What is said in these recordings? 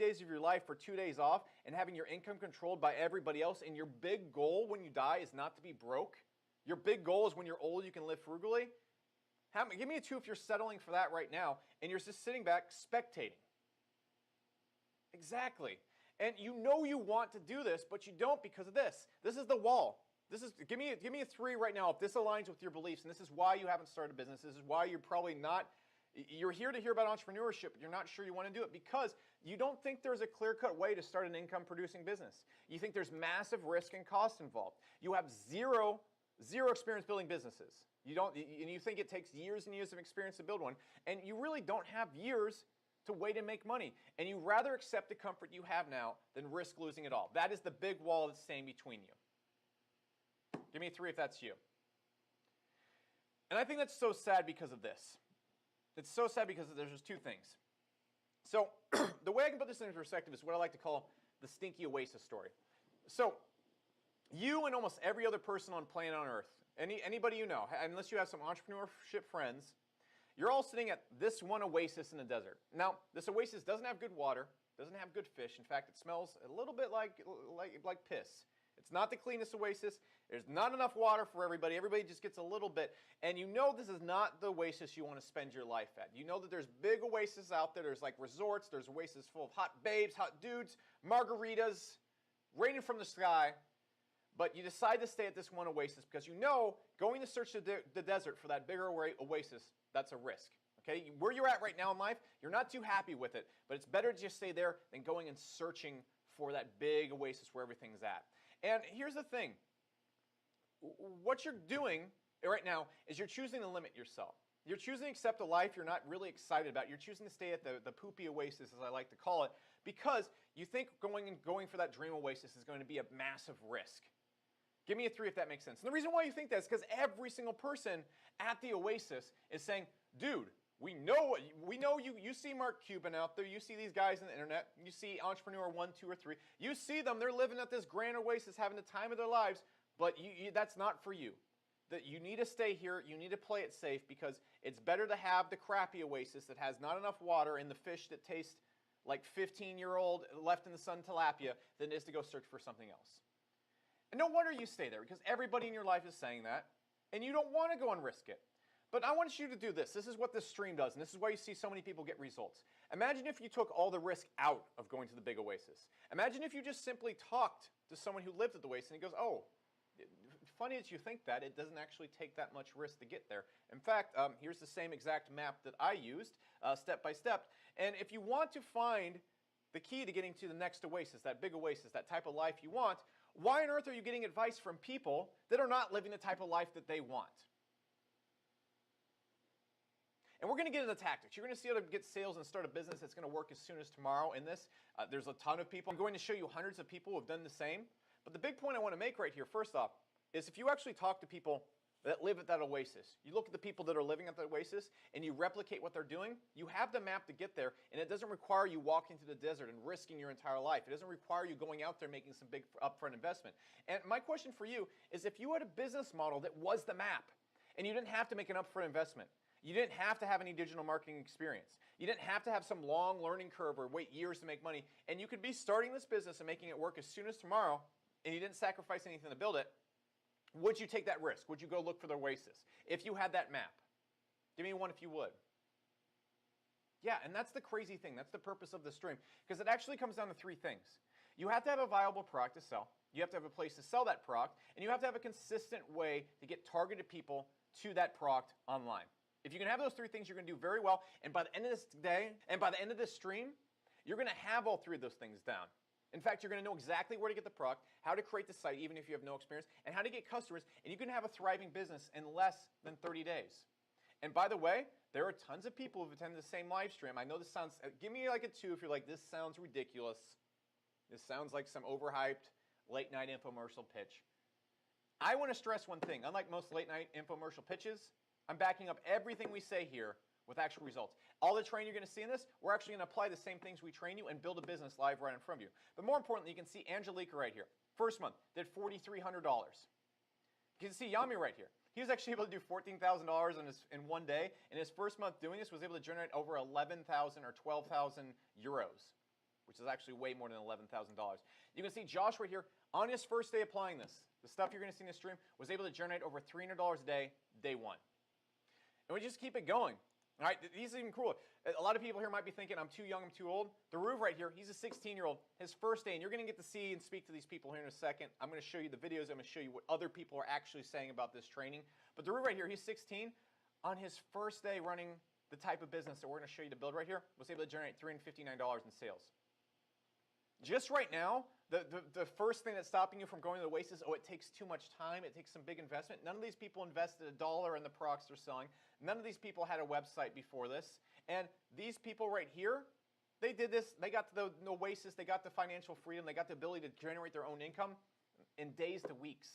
days of your life for 2 days off and having your income controlled by everybody else, and your big goal when you die is not to be broke? Your big goal is when you're old, you can live frugally? Give me a 2 if you're settling for that right now and you're just sitting back spectating. Exactly. And you know you want to do this, but you don't because of this. This is the wall. Give me a 3 right now if this aligns with your beliefs, and this is why you haven't started a business. This is why you're probably not. You're here to hear about entrepreneurship, but you're not sure you want to do it because you don't think there's a clear-cut way to start an income-producing business. You think there's massive risk and cost involved. You have zero experience building businesses. And you think it takes years and years of experience to build one, and you really don't have years to wait and make money. And you rather accept the comfort you have now than risk losing it all. That is the big wall that's staying between you. Give me a 3 if that's you. And I think that's so sad because of this. It's so sad because there's just 2 things. So the way I can put this into perspective is what I like to call the stinky oasis story. So you and almost every other person on planet on Earth, anybody you know, unless you have some entrepreneurship friends, you're all sitting at this one oasis in the desert. Now, this oasis doesn't have good water, doesn't have good fish. In fact, it smells a little bit like piss. It's not the cleanest oasis. There's not enough water for everybody. Everybody just gets a little bit. And you know this is not the oasis you want to spend your life at. You know that there's big oases out there. There's like resorts. There's oases full of hot babes, hot dudes, margaritas, raining from the sky. But you decide to stay at this one oasis because you know going to search the desert for that bigger oasis, that's a risk. Okay? Where you're at right now in life, you're not too happy with it. But it's better to just stay there than going and searching for that big oasis where everything's at. And here's the thing. What you're doing right now is you're choosing to limit yourself. You're choosing to accept a life you're not really excited about. You're choosing to stay at the poopy oasis, as I like to call it, because you think going for that dream oasis is going to be a massive risk. Give me a 3 if that makes sense. And the reason why you think that is because every single person at the oasis is saying, dude, we know you see Mark Cuban out there, you see these guys on the internet, you see Entrepreneur 1, 2, or 3, you see them, they're living at this grand oasis, having the time of their lives, but that's not for you. That you need to stay here, you need to play it safe because it's better to have the crappy oasis that has not enough water and the fish that taste like 15-year-old left in the sun tilapia than it is to go search for something else. And no wonder you stay there because everybody in your life is saying that and you don't want to go and risk it. But I want you to do this. This is what this stream does, and this is why you see so many people get results. Imagine if you took all the risk out of going to the big oasis. Imagine if you just simply talked to someone who lived at the oasis, and he goes, oh, funny that you think that. It doesn't actually take that much risk to get there. In fact, here's the same exact map that I used, step by step. And if you want to find the key to getting to the next oasis, that big oasis, that type of life you want, why on earth are you getting advice from people that are not living the type of life that they want? And we're going to get into tactics. You're going to see how to get sales and start a business that's going to work as soon as tomorrow in this. There's a ton of people. I'm going to show you hundreds of people who have done the same. But the big point I want to make right here, first off, is if you actually talk to people that live at that oasis, you look at the people that are living at the oasis, and you replicate what they're doing, you have the map to get there, and it doesn't require you walking to the desert and risking your entire life. It doesn't require you going out there making some big upfront investment. And my question for you is if you had a business model that was the map, and you didn't have to make an upfront investment, you didn't have to have any digital marketing experience. You didn't have to have some long learning curve or wait years to make money. And you could be starting this business and making it work as soon as tomorrow, and you didn't sacrifice anything to build it. Would you take that risk? Would you go look for the oasis if you had that map? Give me one if you would. Yeah, and that's the crazy thing. That's the purpose of the stream. Because it actually comes down to 3 things. You have to have a viable product to sell. You have to have a place to sell that product. And you have to have a consistent way to get targeted people to that product online. If you can have those 3 things, you're going to do very well. And by the end of this day, and by the end of this stream, you're going to have all 3 of those things down. In fact, you're going to know exactly where to get the product, how to create the site, even if you have no experience, and how to get customers. And you can have a thriving business in less than 30 days. And by the way, there are tons of people who've attended the same live stream. I know this sounds, give me like a 2 if you're like, this sounds ridiculous. This sounds like some overhyped late night infomercial pitch. I want to stress one thing. Unlike most late night infomercial pitches, I'm backing up everything we say here with actual results. All the training you're going to see in this, we're actually going to apply the same things we train you and build a business live right in front of you. But more importantly, you can see Angelica right here. First month, did $4,300. You can see Yami right here. He was actually able to do $14,000 in one day. In his first month doing this, was able to generate over 11,000 or 12,000 euros. which is actually way more than $11,000. You can see Josh right here, on his first day applying this, the stuff you're going to see in the stream, was able to generate over $300 a day one. And we just keep it going. All right, these are even cooler. A lot of people here might be thinking, I'm too young, I'm too old. The Rube right here, he's a 16-year-old, his first day, and you're going to get to see and speak to these people here in a second. I'm going to show you the videos. I'm going to show you what other people are actually saying about this training. But the Rube right here, he's 16. On his first day running the type of business that we're going to show you to build right here, was able to generate $359 in sales. Just right now, the first thing that's stopping you from going to the waste is, oh, it takes too much time, it takes some big investment. None of these people invested $1 in the products they're selling. None of these people had a website before this. And these people right here, they did this, they got to the oasis, they got the financial freedom, they got the ability to generate their own income in days to weeks.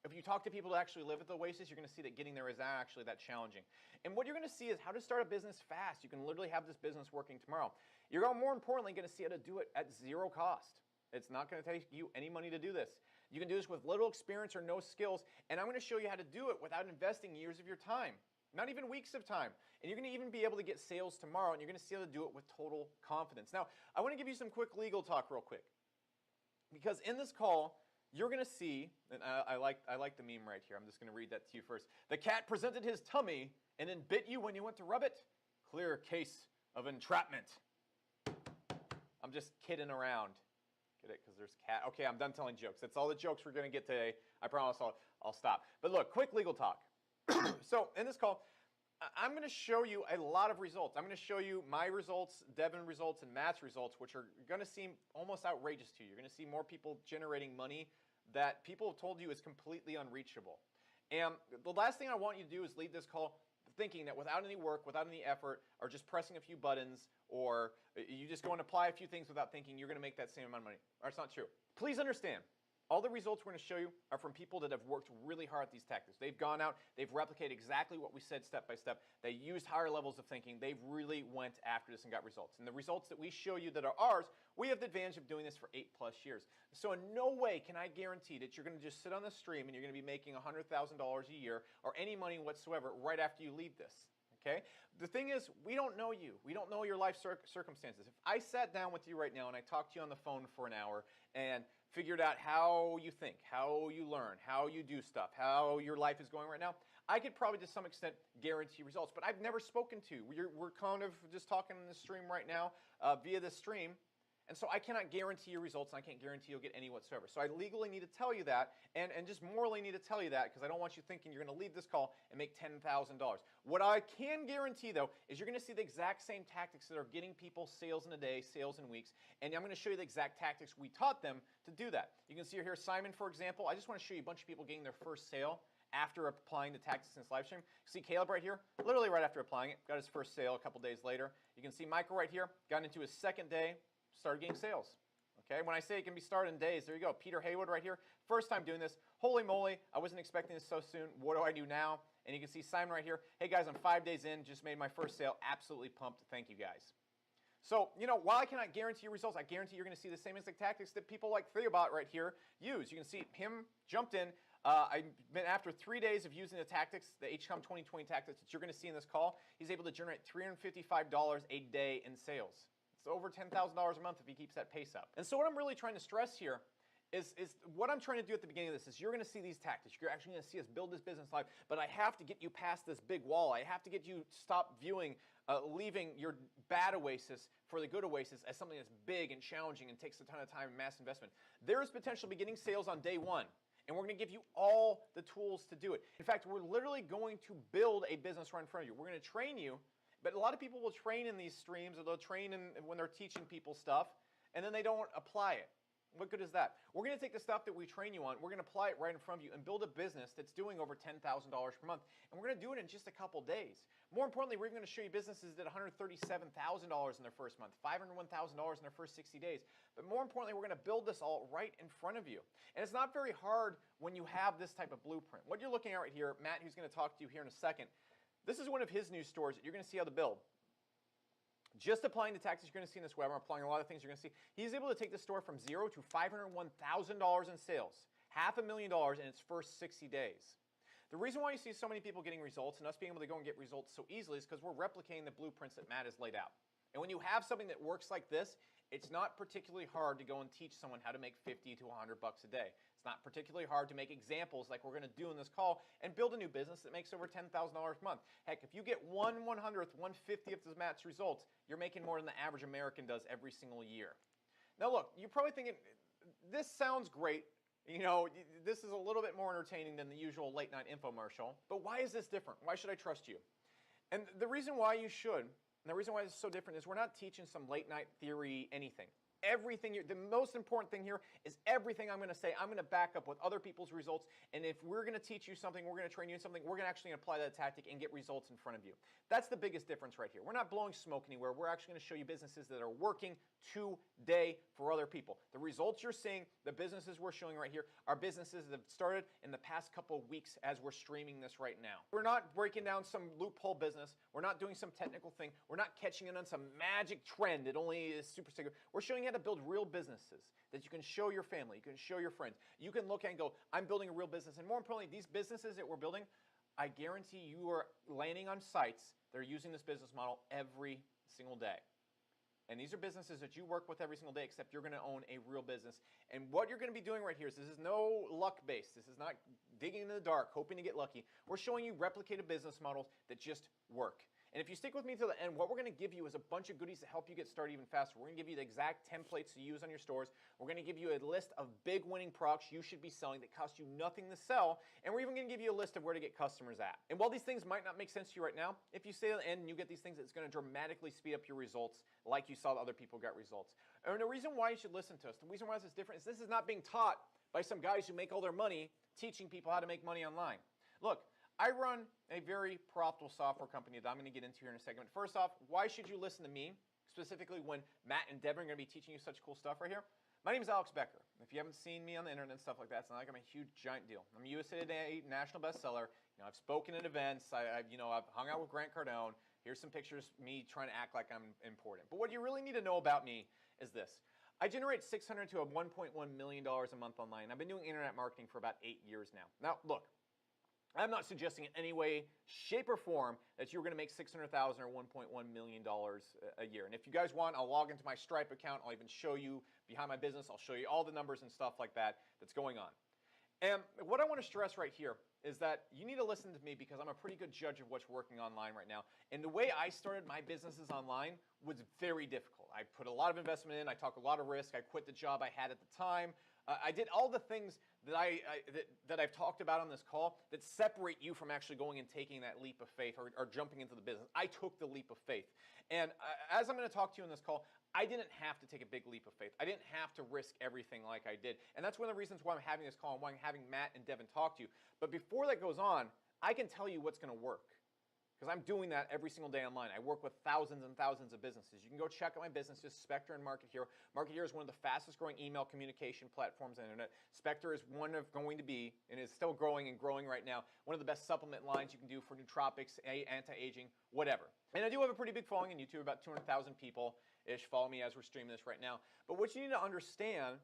If you talk to people who actually live at the oasis, you're going to see that getting there is not actually that challenging. And what you're going to see is how to start a business fast. You can literally have this business working tomorrow. You're more importantly going to see how to do it at zero cost. It's not going to take you any money to do this. You can do this with little experience or no skills, and I'm going to show you how to do it without investing years of your time, not even weeks of time. And you're going to even be able to get sales tomorrow, and you're going to see how to do it with total confidence. Now, I want to give you some quick legal talk real quick, because in this call, you're going to see, and I like the meme right here. I'm just going to read that to you first. The cat presented his tummy and then bit you when you went to rub it. Clear case of entrapment. I'm just kidding around. Get it? Because there's cat. Okay, I'm done telling jokes. That's all the jokes we're going to get today. I promise I'll stop. But look, quick legal talk. So in this call, I'm going to show you a lot of results. I'm going to show you my results, Devin results, and Matt's results, which are going to seem almost outrageous to you. You're going to see more people generating money that people have told you is completely unreachable. And the last thing I want you to do is leave this call thinking that without any work, without any effort, or just pressing a few buttons, or you just go and apply a few things without thinking you're going to make that same amount of money. That's not true. Please understand, all the results we're going to show you are from people that have worked really hard at these tactics. They've gone out, they've replicated exactly what we said step by step. They used higher levels of thinking. They really went after this and got results. And the results that we show you that are ours, we have the advantage of doing this for 8+ years. So in no way can I guarantee that you're going to just sit on the stream and you're going to be making $100,000 a year or any money whatsoever right after you leave this. Okay? The thing is, we don't know you. We don't know your life circumstances. If I sat down with you right now and I talked to you on the phone for an hour and figured out how you think, how you learn, how you do stuff, how your life is going right now, I could probably to some extent guarantee results. But I've never spoken to you. We're kind of just talking in the stream right now via the stream. And so I cannot guarantee your results, and I can't guarantee you'll get any whatsoever. So I legally need to tell you that, and just morally need to tell you that, because I don't want you thinking you're going to leave this call and make $10,000. What I can guarantee, though, is you're going to see the exact same tactics that are getting people sales in a day, sales in weeks, and I'm going to show you the exact tactics we taught them to do that. You can see here Simon, for example. I just want to show you a bunch of people getting their first sale after applying the tactics in this live stream. See Caleb right here, literally right after applying it, got his first sale a couple days later. You can see Michael right here, got into his second day, started getting sales. Okay, when I say it can be started in days, there you go. Peter Haywood right here, first time doing this. Holy moly, I wasn't expecting this so soon. What do I do now? And you can see Simon right here. Hey guys, I'm 5 days in, just made my first sale. Absolutely pumped. Thank you guys. So, while I cannot guarantee your results, I guarantee you're going to see the same exact tactics that people like Theobot right here use. You can see him jumped in. I've been after 3 days of using the tactics, the HCOM 2020 tactics that you're going to see in this call. He's able to generate $355 a day in sales. It's over $10,000 a month if he keeps that pace up. And so what I'm really trying to stress here is what I'm trying to do at the beginning of this is you're going to see these tactics. You're actually going to see us build this business live, but I have to get you past this big wall. I have to get you stop viewing leaving your bad oasis for the good oasis as something that's big and challenging and takes a ton of time and mass investment. There is potential beginning sales on day one, and we're going to give you all the tools to do it. In fact, we're literally going to build a business right in front of you. We're going to train you. But a lot of people will train in these streams, or they'll train when they're teaching people stuff, and then they don't apply it. What good is that? We're going to take the stuff that we train you on, we're going to apply it right in front of you and build a business that's doing over $10,000 per month. And we're going to do it in just a couple days. More importantly, we're going to show you businesses that did $137,000 in their first month, $501,000 in their first 60 days. But more importantly, we're going to build this all right in front of you. And it's not very hard when you have this type of blueprint. What you're looking at right here, Matt, who's going to talk to you here in a second, this is one of his new stores that you're going to see how to build. Just applying the tactics you're going to see in this webinar, applying a lot of things you're going to see, he's able to take the store from $0 to $501,000 in sales, $500,000 in its first 60 days. The reason why you see so many people getting results and us being able to go and get results so easily is because we're replicating the blueprints that Matt has laid out. And when you have something that works like this, It's not particularly hard to go and teach someone how to make 50 to 100 bucks a day. It's not particularly hard to make examples like we're going to do in this call and build a new business that makes over $10,000 a month. Heck, if you get 1/100th, 1/50th of Matt's results, you're making more than the average American does every single year. Now look, you're probably thinking, this sounds great. You know, this is a little bit more entertaining than the usual late night infomercial, but why is this different? Why should I trust you? And the reason why you should, and the reason why it's so different is we're not teaching some late night theory anything. Everything, the most important thing here is everything I'm going to say, I'm going to back up with other people's results. And if we're going to teach you something, we're going to train you in something, we're going to actually apply that tactic and get results in front of you. That's the biggest difference right here. We're not blowing smoke anywhere. We're actually going to show you businesses that are working today for other people. The results you're seeing, the businesses we're showing right here, are businesses that have started in the past couple of weeks as we're streaming this right now. We're not breaking down some loophole business. We're not doing some technical thing. We're not catching it on some magic trend that only is super secret. We're showing you how to build real businesses that you can show your family, you can show your friends. You can look at and go, I'm building a real business. And more importantly, these businesses that we're building, I guarantee you are landing on sites that are using this business model every single day. And these are businesses that you work with every single day, except you're going to own a real business. And what you're going to be doing right here is this is no luck based. This is not digging in the dark, hoping to get lucky. We're showing you replicated business models that just work. And if you stick with me till the end, what we're going to give you is a bunch of goodies to help you get started even faster. We're going to give you the exact templates to use on your stores. We're going to give you a list of big winning products you should be selling that cost you nothing to sell. And we're even going to give you a list of where to get customers at. And while these things might not make sense to you right now, if you stay to the end and you get these things, it's going to dramatically speed up your results like you saw that other people got results. And the reason why you should listen to us, the reason why this is different is this is not being taught by some guys who make all their money teaching people how to make money online. Look, I run a very profitable software company that I'm going to get into here in a second. First off, why should you listen to me, specifically when Matt and Devin are going to be teaching you such cool stuff right here? My name is Alex Becker. If you haven't seen me on the internet and stuff like that, it's not like I'm a huge giant deal. I'm a USA Today national bestseller. You know, I've spoken at events. I've hung out with Grant Cardone. Here's some pictures of me trying to act like I'm important. But what you really need to know about me is this. I generate $600 to $1.1 million a month online. I've been doing internet marketing for about 8 years now. Now, look. I'm not suggesting in any way, shape, or form that you're going to make $600,000 or $1.1 million a year. And if you guys want, I'll log into my Stripe account. I'll even show you behind my business. I'll show you all the numbers and stuff like that that's going on. And what I want to stress right here is that you need to listen to me because I'm a pretty good judge of what's working online right now. And the way I started my businesses online was very difficult. I put a lot of investment in. I took a lot of risk. I quit the job I had at the time. I did all the things that I've talked about on this call that separate you from actually going and taking that leap of faith or jumping into the business. I took the leap of faith. And as I'm going to talk to you in this call, I didn't have to take a big leap of faith. I didn't have to risk everything like I did. And that's one of the reasons why I'm having this call and why I'm having Matt and Devin talk to you. But before that goes on, I can tell you what's going to work. Because I'm doing that every single day online. I work with thousands and thousands of businesses. You can go check out my businesses, Spectre and Market Hero. Market Hero is one of the fastest growing email communication platforms on the internet. Spectre is going to be, and is still growing and growing right now, one of the best supplement lines you can do for nootropics, anti-aging, whatever. And I do have a pretty big following on YouTube, about 200,000 people-ish follow me as we're streaming this right now. But what you need to understand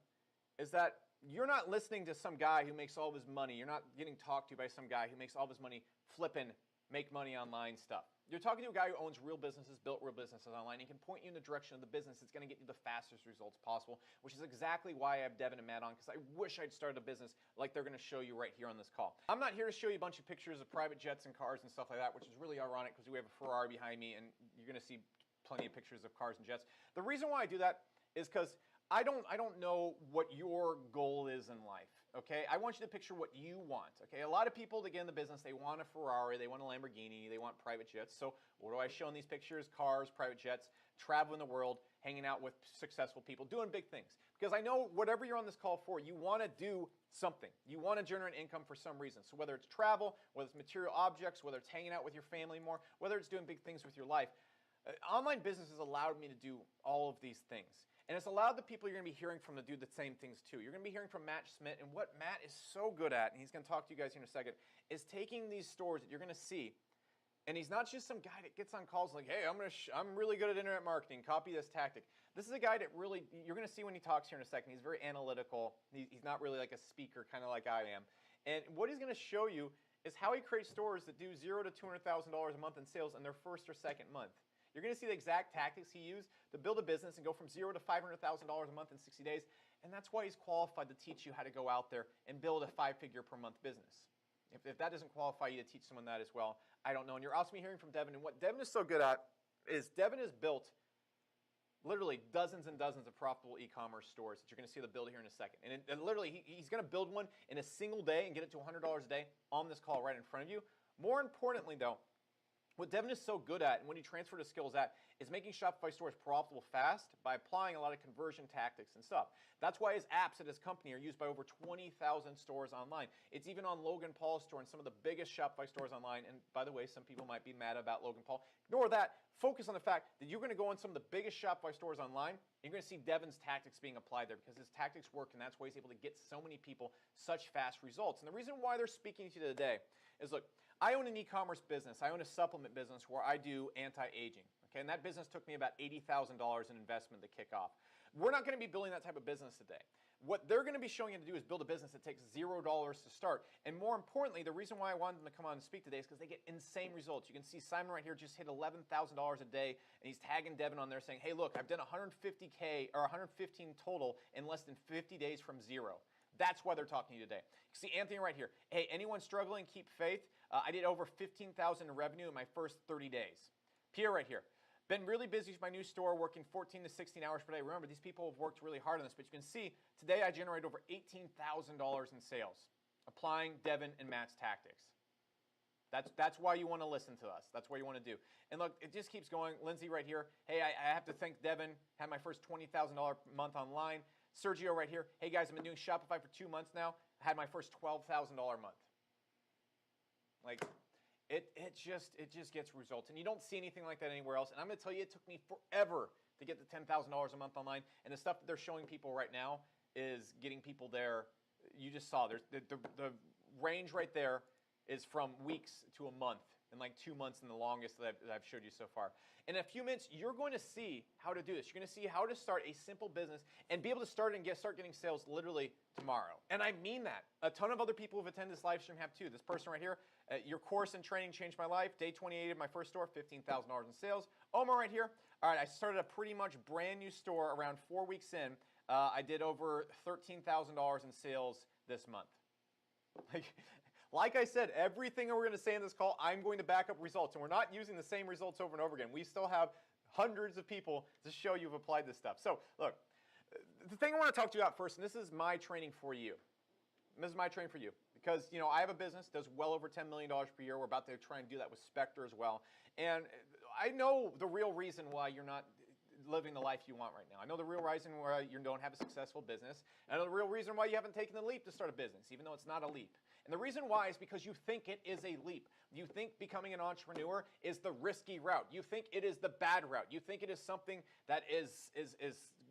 is that you're not listening to some guy who makes all of his money. You're not getting talked to by some guy who makes all of his money flipping make money online stuff. You're talking to a guy who owns real businesses, built real businesses online, and can point you in the direction of the business that's going to get you the fastest results possible, which is exactly why I have Devin and Matt on, because I wish I'd started a business like they're going to show you right here on this call. I'm not here to show you a bunch of pictures of private jets and cars and stuff like that, which is really ironic because we have a Ferrari behind me, and you're going to see plenty of pictures of cars and jets. The reason why I do that is because I don't know what your goal is in life, okay? I want you to picture what you want, okay? A lot of people that get in the business, they want a Ferrari, they want a Lamborghini, they want private jets. So what do I show in these pictures? Cars, private jets, traveling the world, hanging out with successful people, doing big things. Because I know whatever you're on this call for, you want to do something. You want to generate income for some reason. So whether it's travel, whether it's material objects, whether it's hanging out with your family more, whether it's doing big things with your life, online business has allowed me to do all of these things. And it's allowed the people you're going to be hearing from to do the same things too. You're going to be hearing from Matt Schmidt, and what Matt is so good at, and he's going to talk to you guys here in a second, is taking these stores that you're going to see, and he's not just some guy that gets on calls like, hey, I'm really good at internet marketing, copy this tactic. This is a guy that really, you're going to see when he talks here in a second, he's very analytical. He's not really like a speaker, kind of like I am. And what he's going to show you is how he creates stores that do $0 to $200,000 a month in sales in their first or second month. You're going to see the exact tactics he used to build a business and go from $0 to $500,000 a month in 60 days. And that's why he's qualified to teach you how to go out there and build a 5-figure per month business. If that doesn't qualify you to teach someone that as well, I don't know. And you're also hearing from Devin. And what Devin is so good at is Devin has built literally dozens and dozens of profitable e-commerce stores that you're going to see the build here in a second. And literally, he's going to build one in a single day and get it to $100 a day on this call right in front of you. More importantly, though, what Devin is so good at and what he transferred his skills at is making Shopify stores profitable fast by applying a lot of conversion tactics and stuff. That's why his apps at his company are used by over 20,000 stores online. It's even on Logan Paul's store and some of the biggest Shopify stores online. And by the way, some people might be mad about Logan Paul. Ignore that. Focus on the fact that you're going to go on some of the biggest Shopify stores online. You're going to see Devin's tactics being applied there because his tactics work, and that's why he's able to get so many people such fast results. And the reason why they're speaking to you today is, look, I own an e-commerce business. I own a supplement business where I do anti-aging. Okay, and that business took me about $80,000 in investment to kick off. We're not going to be building that type of business today. What they're going to be showing you to do is build a business that takes $0 to start. And more importantly, the reason why I wanted them to come on and speak today is because they get insane results. You can see Simon right here just hit $11,000 a day, and he's tagging Devin on there saying, hey, look, I've done 150K or 115 total in less than 50 days from zero. That's why they're talking to you today. You see Anthony right here. Hey, anyone struggling, keep faith. I did over $15,000 in revenue in my first 30 days. Pierre right here. Been really busy with my new store, working 14 to 16 hours per day. Remember, these people have worked really hard on this, but you can see today I generate over $18,000 in sales, applying Devin and Matt's tactics. That's why you want to listen to us. That's what you want to do. And look, it just keeps going. Lindsay right here. Hey, I have to thank Devin. Had my first $20,000 month online. Sergio right here. Hey guys, I've been doing Shopify for 2 months now. I had my first $12,000 month. Like, it just gets results. And you don't see anything like that anywhere else. And I'm going to tell you, it took me forever to get to $10,000 a month online. And the stuff that they're showing people right now is getting people there. You just saw there's the range right there is from weeks to a month, and like 2 months in the longest that I've showed you so far. In a few minutes, you're going to see how to do this. You're going to see how to start a simple business and be able to start getting sales literally tomorrow. And I mean that. A ton of other people who've attended this live stream have too. This person right here, your course and training changed my life. Day 28 of my first store, $15,000 in sales. Omar right here. All right, I started a pretty much brand new store around 4 weeks in. I did over $13,000 in sales this month. Like I said, everything that we're going to say in this call, I'm going to back up results. And we're not using the same results over and over again. We still have hundreds of people to show you've applied this stuff. So, look, the thing I want to talk to you about first, and this is my training for you. This is my training for you. Because, you know, I have a business that does well over $10 million per year. We're about to try and do that with Spectre as well. And I know the real reason why you're not living the life you want right now. I know the real reason why you don't have a successful business. I know the real reason why you haven't taken the leap to start a business, even though it's not a leap. And the reason why is because you think it is a leap. You think becoming an entrepreneur is the risky route. You think it is the bad route. You think it is something that is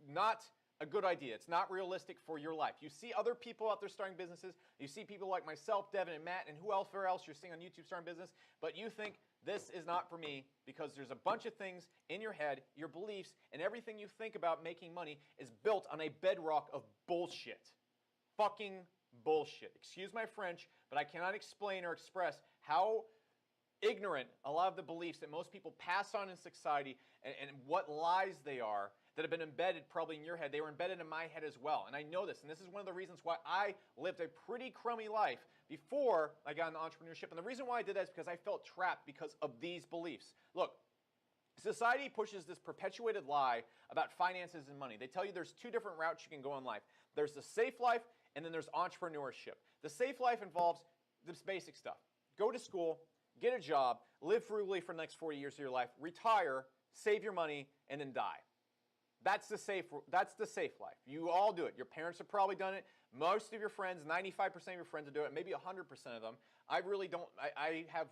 not a good idea. It's not realistic for your life. You see other people out there starting businesses. You see people like myself, Devin, and Matt, and whoever else you're seeing on YouTube starting business, but you think this is not for me because there's a bunch of things in your head, your beliefs, and everything you think about making money is built on a bedrock of bullshit. Fucking bullshit. Excuse my French, but I cannot explain or express how ignorant a lot of the beliefs that most people pass on in society and what lies they are that have been embedded probably in your head. They were embedded in my head as well. And I know this. And this is one of the reasons why I lived a pretty crummy life before I got into entrepreneurship. And the reason why I did that is because I felt trapped because of these beliefs. Look, society pushes this perpetuated lie about finances and money. They tell you there's two different routes you can go in life. There's the safe life, and then there's entrepreneurship. The safe life involves this basic stuff. Go to school, get a job, live frugally for the next 40 years of your life, retire, save your money, and then die. That's the safe life. You all do it. Your parents have probably done it. Most of your friends, 95% of your friends will do it, maybe 100% of them. I really don't. I have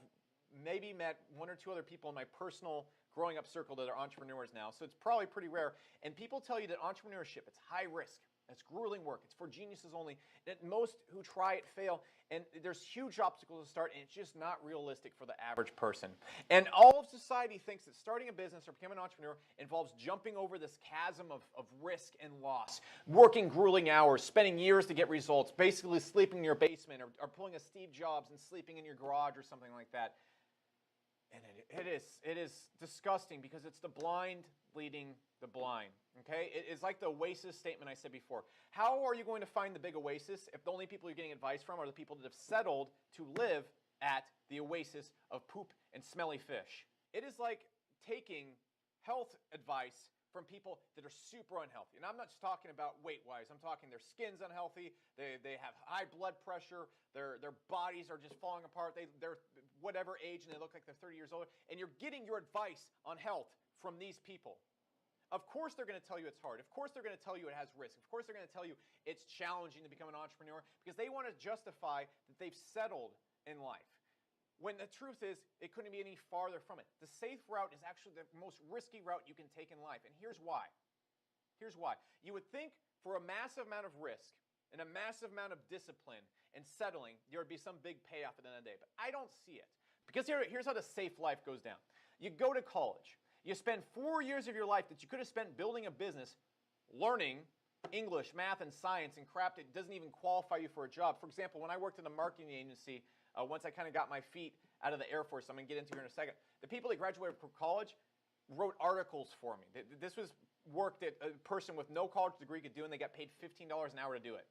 maybe met one or two other people in my personal growing up circle that are entrepreneurs now, so it's probably pretty rare. And people tell you that entrepreneurship, it's high risk. It's grueling work. It's for geniuses only. That most who try it fail. And there's huge obstacles to start, and it's just not realistic for the average person. And all of society thinks that starting a business or becoming an entrepreneur involves jumping over this chasm of risk and loss, working grueling hours, spending years to get results, basically sleeping in your basement or pulling a Steve Jobs and sleeping in your garage or something like that. And it is disgusting because it's the blind leading the blind, okay? It is like the oasis statement I said before. How are you going to find the big oasis if the only people you're getting advice from are the people that have settled to live at the oasis of poop and smelly fish? It is like taking health advice from people that are super unhealthy. And I'm not just talking about weight-wise. I'm talking their skin's unhealthy, they have high blood pressure, their bodies are just falling apart, they're whatever age and they look like they're 30 years old, and you're getting your advice on health from these people. Of course they're going to tell you it's hard. Of course they're going to tell you it has risk. Of course they're going to tell you it's challenging to become an entrepreneur because they want to justify that they've settled in life. When the truth is, it couldn't be any farther from it. The safe route is actually the most risky route you can take in life. And here's why. Here's why. You would think for a massive amount of risk and a massive amount of discipline and settling, there would be some big payoff at the end of the day. But I don't see it. Because here's how the safe life goes down. You go to college. You spend 4 years of your life that you could have spent building a business, learning English, math, and science, and crap that doesn't even qualify you for a job. For example, when I worked in a marketing agency, once I kind of got my feet out of the Air Force, I'm going to get into here in a second, the people that graduated from college wrote articles for me. This was work that a person with no college degree could do, and they got paid $15 an hour to do it.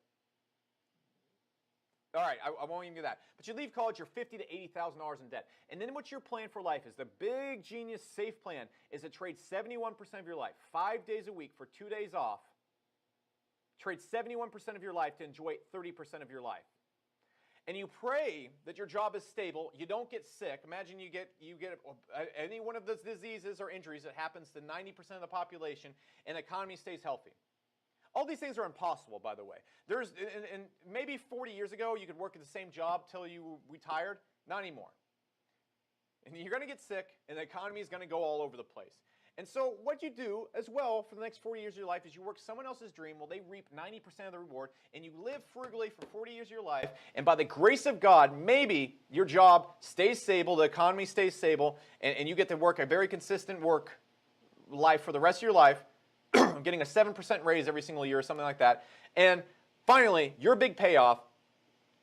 All right, I won't even do that. But you leave college, you're $50,000 to $80,000 in debt. And then what your plan for life is, the big genius safe plan is to trade 71% of your life, 5 days a week for 2 days off. Trade 71% of your life to enjoy 30% of your life. And you pray that your job is stable, you don't get sick. Imagine you get any one of those diseases or injuries that happens to 90% of the population, and the economy stays healthy. All these things are impossible, by the way. And maybe 40 years ago, you could work at the same job till you retired. Not anymore. And you're going to get sick, and the economy is going to go all over the place. And so what you do as well for the next 40 years of your life is you work someone else's dream while they reap 90% of the reward, and you live frugally for 40 years of your life, and by the grace of God, maybe your job stays stable, the economy stays stable, and you get to work a very consistent work life for the rest of your life, getting a 7% raise every single year or something like that. And finally, your big payoff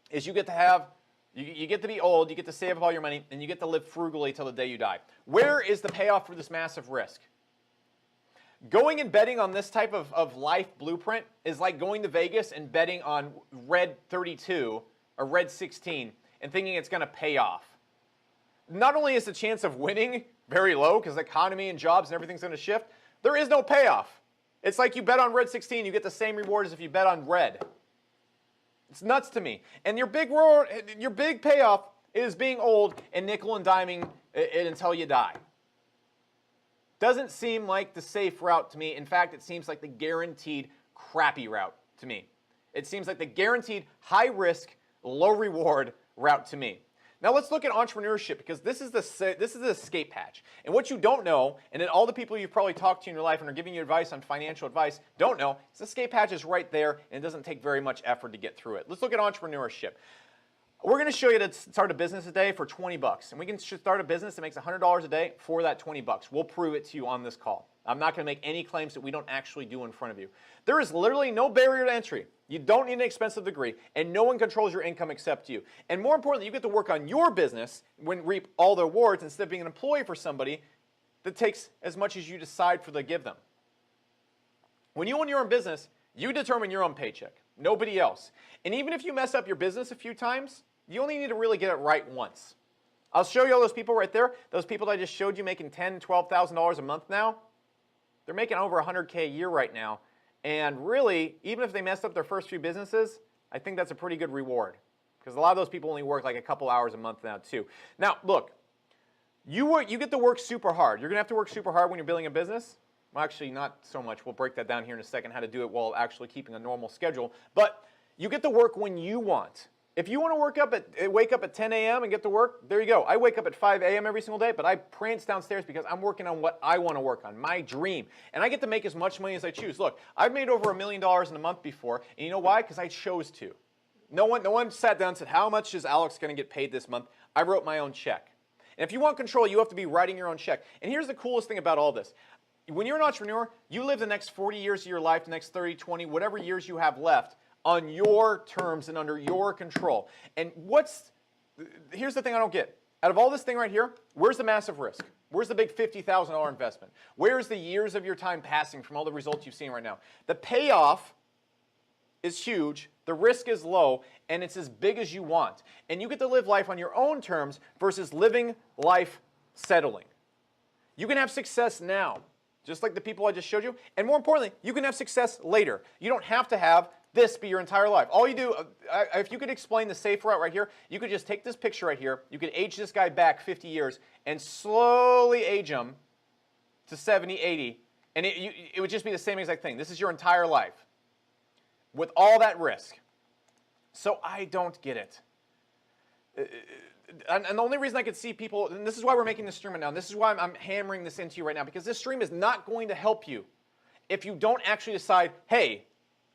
is you get to be old, you get to save up all your money, and you get to live frugally till the day you die. Where is the payoff for this massive risk? Going and betting on this type of life blueprint is like going to Vegas and betting on red 32 or red 16 and thinking it's going to pay off. Not only is the chance of winning very low because the economy and jobs and everything's going to shift, there is no payoff. It's like you bet on red 16, you get the same reward as if you bet on red. It's nuts to me. And your big payoff is being old and nickel and diming it until you die. Doesn't seem like the safe route to me. In fact, it seems like the guaranteed crappy route to me. It seems like the guaranteed high risk, low reward route to me. Now let's look at entrepreneurship because this is the escape hatch. And what you don't know, and then all the people you've probably talked to in your life and are giving you advice on financial advice don't know, is the escape hatch is right there and it doesn't take very much effort to get through it. Let's look at entrepreneurship. We're going to show you to start a business today for 20 bucks. And we can start a business that makes $100 a day for that 20 bucks. We'll prove it to you on this call. I'm not going to make any claims that we don't actually do in front of you. There is literally no barrier to entry. You don't need an expensive degree, and no one controls your income except you. And more importantly, you get to work on your business and reap all the rewards instead of being an employee for somebody that takes as much as you decide for to give them. When you own your own business, you determine your own paycheck, nobody else. And even if you mess up your business a few times, you only need to really get it right once. I'll show you all those people right there, those people that I just showed you making $10,000, $12,000 a month now. They're making over $100K a year right now. And really, even if they messed up their first few businesses, I think that's a pretty good reward. Because a lot of those people only work like a couple hours a month now too. Now, look, you get to work super hard. You're going to have to work super hard when you're building a business. Well, actually, not so much. We'll break that down here in a second, how to do it while actually keeping a normal schedule. But you get to work when you want. If you want to wake up at 10 a.m. and get to work, there you go. I wake up at 5 a.m. every single day, but I prance downstairs because I'm working on what I want to work on, my dream. And I get to make as much money as I choose. Look, I've made over $1 million in a month before, and you know why? Because I chose to. No one sat down and said, how much is Alex going to get paid this month? I wrote my own check. And if you want control, you have to be writing your own check. And here's the coolest thing about all this. When you're an entrepreneur, you live the next 40 years of your life, the next 30, 20, whatever years you have left, on your terms and under your control. And here's the thing I don't get. Out of all this thing right here, where's the massive risk? Where's the big $50,000 investment? Where's the years of your time passing from all the results you've seen right now? The payoff is huge, the risk is low, and it's as big as you want. And you get to live life on your own terms versus living life settling. You can have success now, just like the people I just showed you. And more importantly, you can have success later. You don't have to have this be your entire life. All you do, if you could explain the safe route right here, you could just take this picture right here, you could age this guy back 50 years, and slowly age him to 70, 80, and it would just be the same exact thing. This is your entire life with all that risk. So I don't get it. And the only reason I could see people, and this is why we're making this stream right now, and this is why I'm hammering this into you right now, because this stream is not going to help you if you don't actually decide, hey,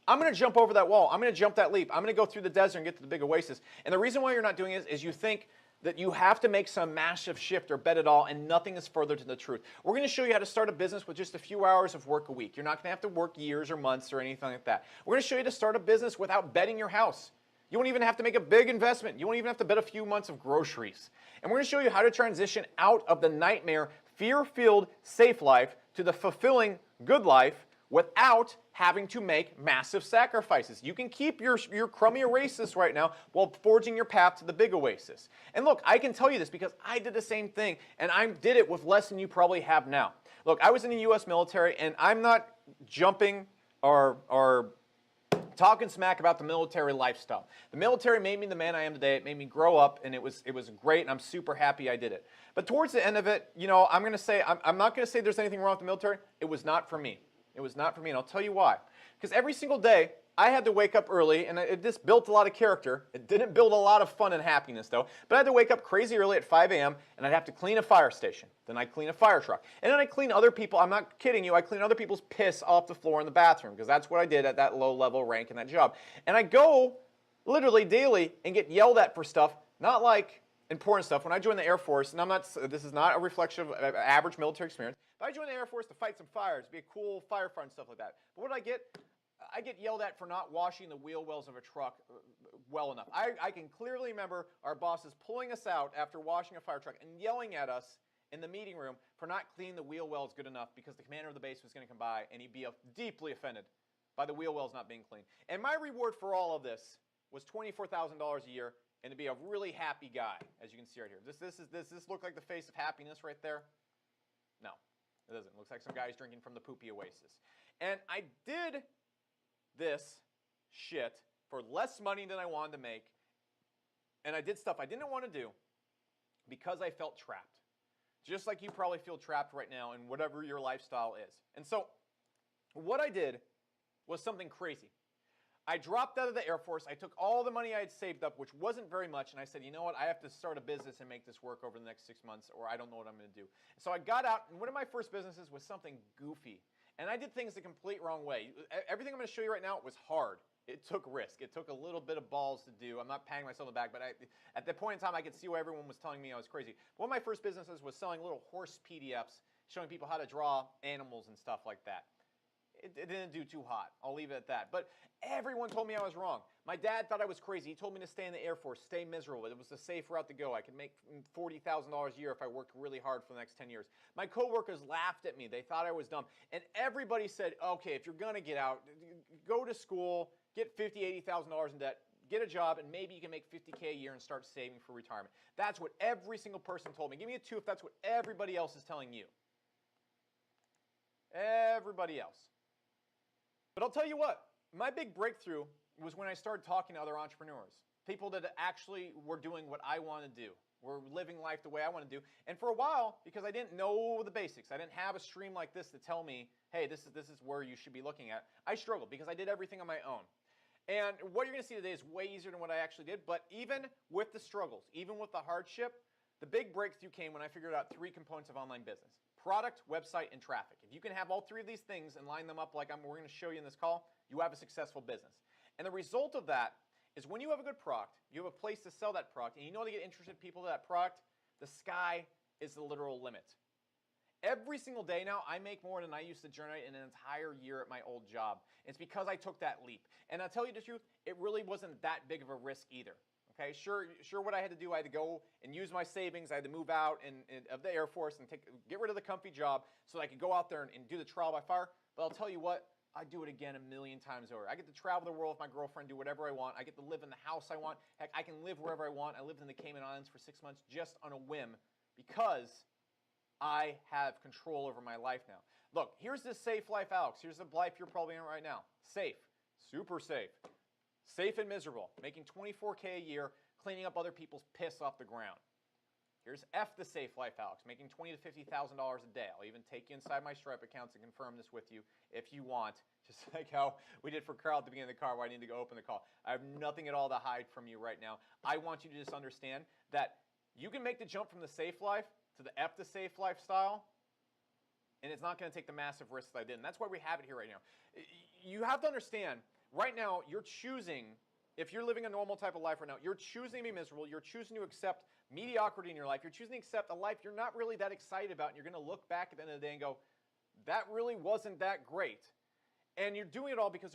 I'm going to jump over that wall. I'm going to jump that leap. I'm going to go through the desert and get to the big oasis. And the reason why you're not doing it is you think that you have to make some massive shift or bet it all, and nothing is further to the truth. We're going to show you how to start a business with just a few hours of work a week. You're not going to have to work years or months or anything like that. We're going to show you how to start a business without betting your house. You won't even have to make a big investment. You won't even have to bet a few months of groceries. And we're going to show you how to transition out of the nightmare, fear-filled, safe life to the fulfilling, good life without having to make massive sacrifices. You can keep your crummy oasis right now while forging your path to the big oasis. And look, I can tell you this because I did the same thing, and I did it with less than you probably have now. Look, I was in the U.S. military, and I'm not jumping or talking smack about the military lifestyle. The military made me the man I am today. It made me grow up, and it was great, and I'm super happy I did it. But towards the end of it, you know, I'm not going to say there's anything wrong with the military. It was not for me. It was not for me, and I'll tell you why. Because every single day, I had to wake up early, and this built a lot of character. It didn't build a lot of fun and happiness, though. But I had to wake up crazy early at 5 a.m., and I'd have to clean a fire station. Then I'd clean a fire truck. And then I'd clean other people, I'm not kidding you, I'd clean other people's piss off the floor in the bathroom, because that's what I did at that low-level rank in that job. And I go literally daily and get yelled at for stuff, not like important stuff. When I joined the Air Force, and this is not a reflection of average military experience, but I joined the Air Force to fight some fires, be a cool firefighter and stuff like that. But what did I get? I get yelled at for not washing the wheel wells of a truck well enough. I can clearly remember our bosses pulling us out after washing a fire truck and yelling at us in the meeting room for not cleaning the wheel wells good enough because the commander of the base was going to come by and he'd be deeply offended by the wheel wells not being clean. And my reward for all of this was $24,000 a year and to be a really happy guy, as you can see right here. Does this look like the face of happiness right there? No, it doesn't. It looks like some guys drinking from the poopy oasis. And I did this shit for less money than I wanted to make, and I did stuff I didn't want to do because I felt trapped. Just like you probably feel trapped right now in whatever your lifestyle is. And so what I did was something crazy. I dropped out of the Air Force. I took all the money I had saved up, which wasn't very much, and I said, you know what, I have to start a business and make this work over the next 6 months, or I don't know what I'm going to do. So I got out, and one of my first businesses was something goofy. And I did things the complete wrong way. Everything I'm going to show you right now was hard. It took risk. It took a little bit of balls to do. I'm not patting myself on the back, but at that point in time, I could see why everyone was telling me I was crazy. One of my first businesses was selling little horse PDFs, showing people how to draw animals and stuff like that. It didn't do too hot. I'll leave it at that. But everyone told me I was wrong. My dad thought I was crazy. He told me to stay in the Air Force, stay miserable. It was the safe route to go. I could make $40,000 a year if I worked really hard for the next 10 years. My coworkers laughed at me. They thought I was dumb. And everybody said, okay, if you're going to get out, go to school, get $50,000, $80,000 in debt, get a job, and maybe you can make $50K a year and start saving for retirement. That's what every single person told me. Give me a 2 if that's what everybody else is telling you. Everybody else. But I'll tell you what, my big breakthrough was when I started talking to other entrepreneurs, people that actually were doing what I want to do, were living life the way I want to do. And for a while, because I didn't know the basics, I didn't have a stream like this to tell me, hey, this is where you should be looking at, I struggled because I did everything on my own. And what you're going to see today is way easier than what I actually did, but even with the struggles, even with the hardship, the big breakthrough came when I figured out 3 components of online business. Product, website, and traffic. If you can have all 3 of these things and line them up like we're going to show you in this call, you have a successful business. And the result of that is when you have a good product, you have a place to sell that product, and you know to get interested people to that product, the sky is the literal limit. Every single day now, I make more than I used to generate in an entire year at my old job. It's because I took that leap. And I'll tell you the truth, it really wasn't that big of a risk either. Okay, sure. What I had to do, I had to go and use my savings. I had to move out of the Air Force and get rid of the comfy job so that I could go out there and do the trial by fire. But I'll tell you what, I do it again a million times over. I get to travel the world with my girlfriend, do whatever I want. I get to live in the house I want. Heck, I can live wherever I want. I lived in the Cayman Islands for 6 months just on a whim because I have control over my life now. Look, here's this safe life, Alex. Here's the life you're probably in right now. Safe, super safe. Safe and miserable, making $24K a year, cleaning up other people's piss off the ground. Here's F the safe life, Alex, making $20,000 to $50,000 a day. I'll even take you inside my Stripe accounts and confirm this with you if you want, just like how we did for Carl at the beginning of the car where I need to go open the call. I have nothing at all to hide from you right now. I want you to just understand that you can make the jump from the safe life to the F the safe lifestyle, and it's not going to take the massive risks I did. And that's why we have it here right now. You have to understand, right now, you're choosing, if you're living a normal type of life right now, you're choosing to be miserable. You're choosing to accept mediocrity in your life. You're choosing to accept a life you're not really that excited about, and you're going to look back at the end of the day and go, that really wasn't that great. And you're doing it all because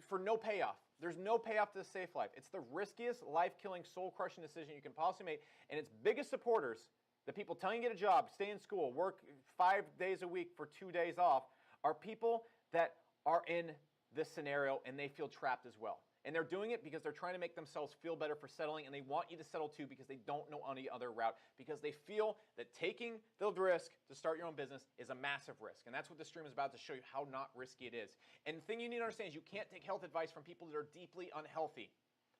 for no payoff. There's no payoff to the safe life. It's the riskiest, life-killing, soul-crushing decision you can possibly make, and its biggest supporters, the people telling you to get a job, stay in school, work 5 days a week for 2 days off, are people that are in this scenario and they feel trapped as well. And they're doing it because they're trying to make themselves feel better for settling, and they want you to settle too because they don't know any other route, because they feel that taking the risk to start your own business is a massive risk. And that's what this stream is about, to show you how not risky it is. And the thing you need to understand is you can't take health advice from people that are deeply unhealthy,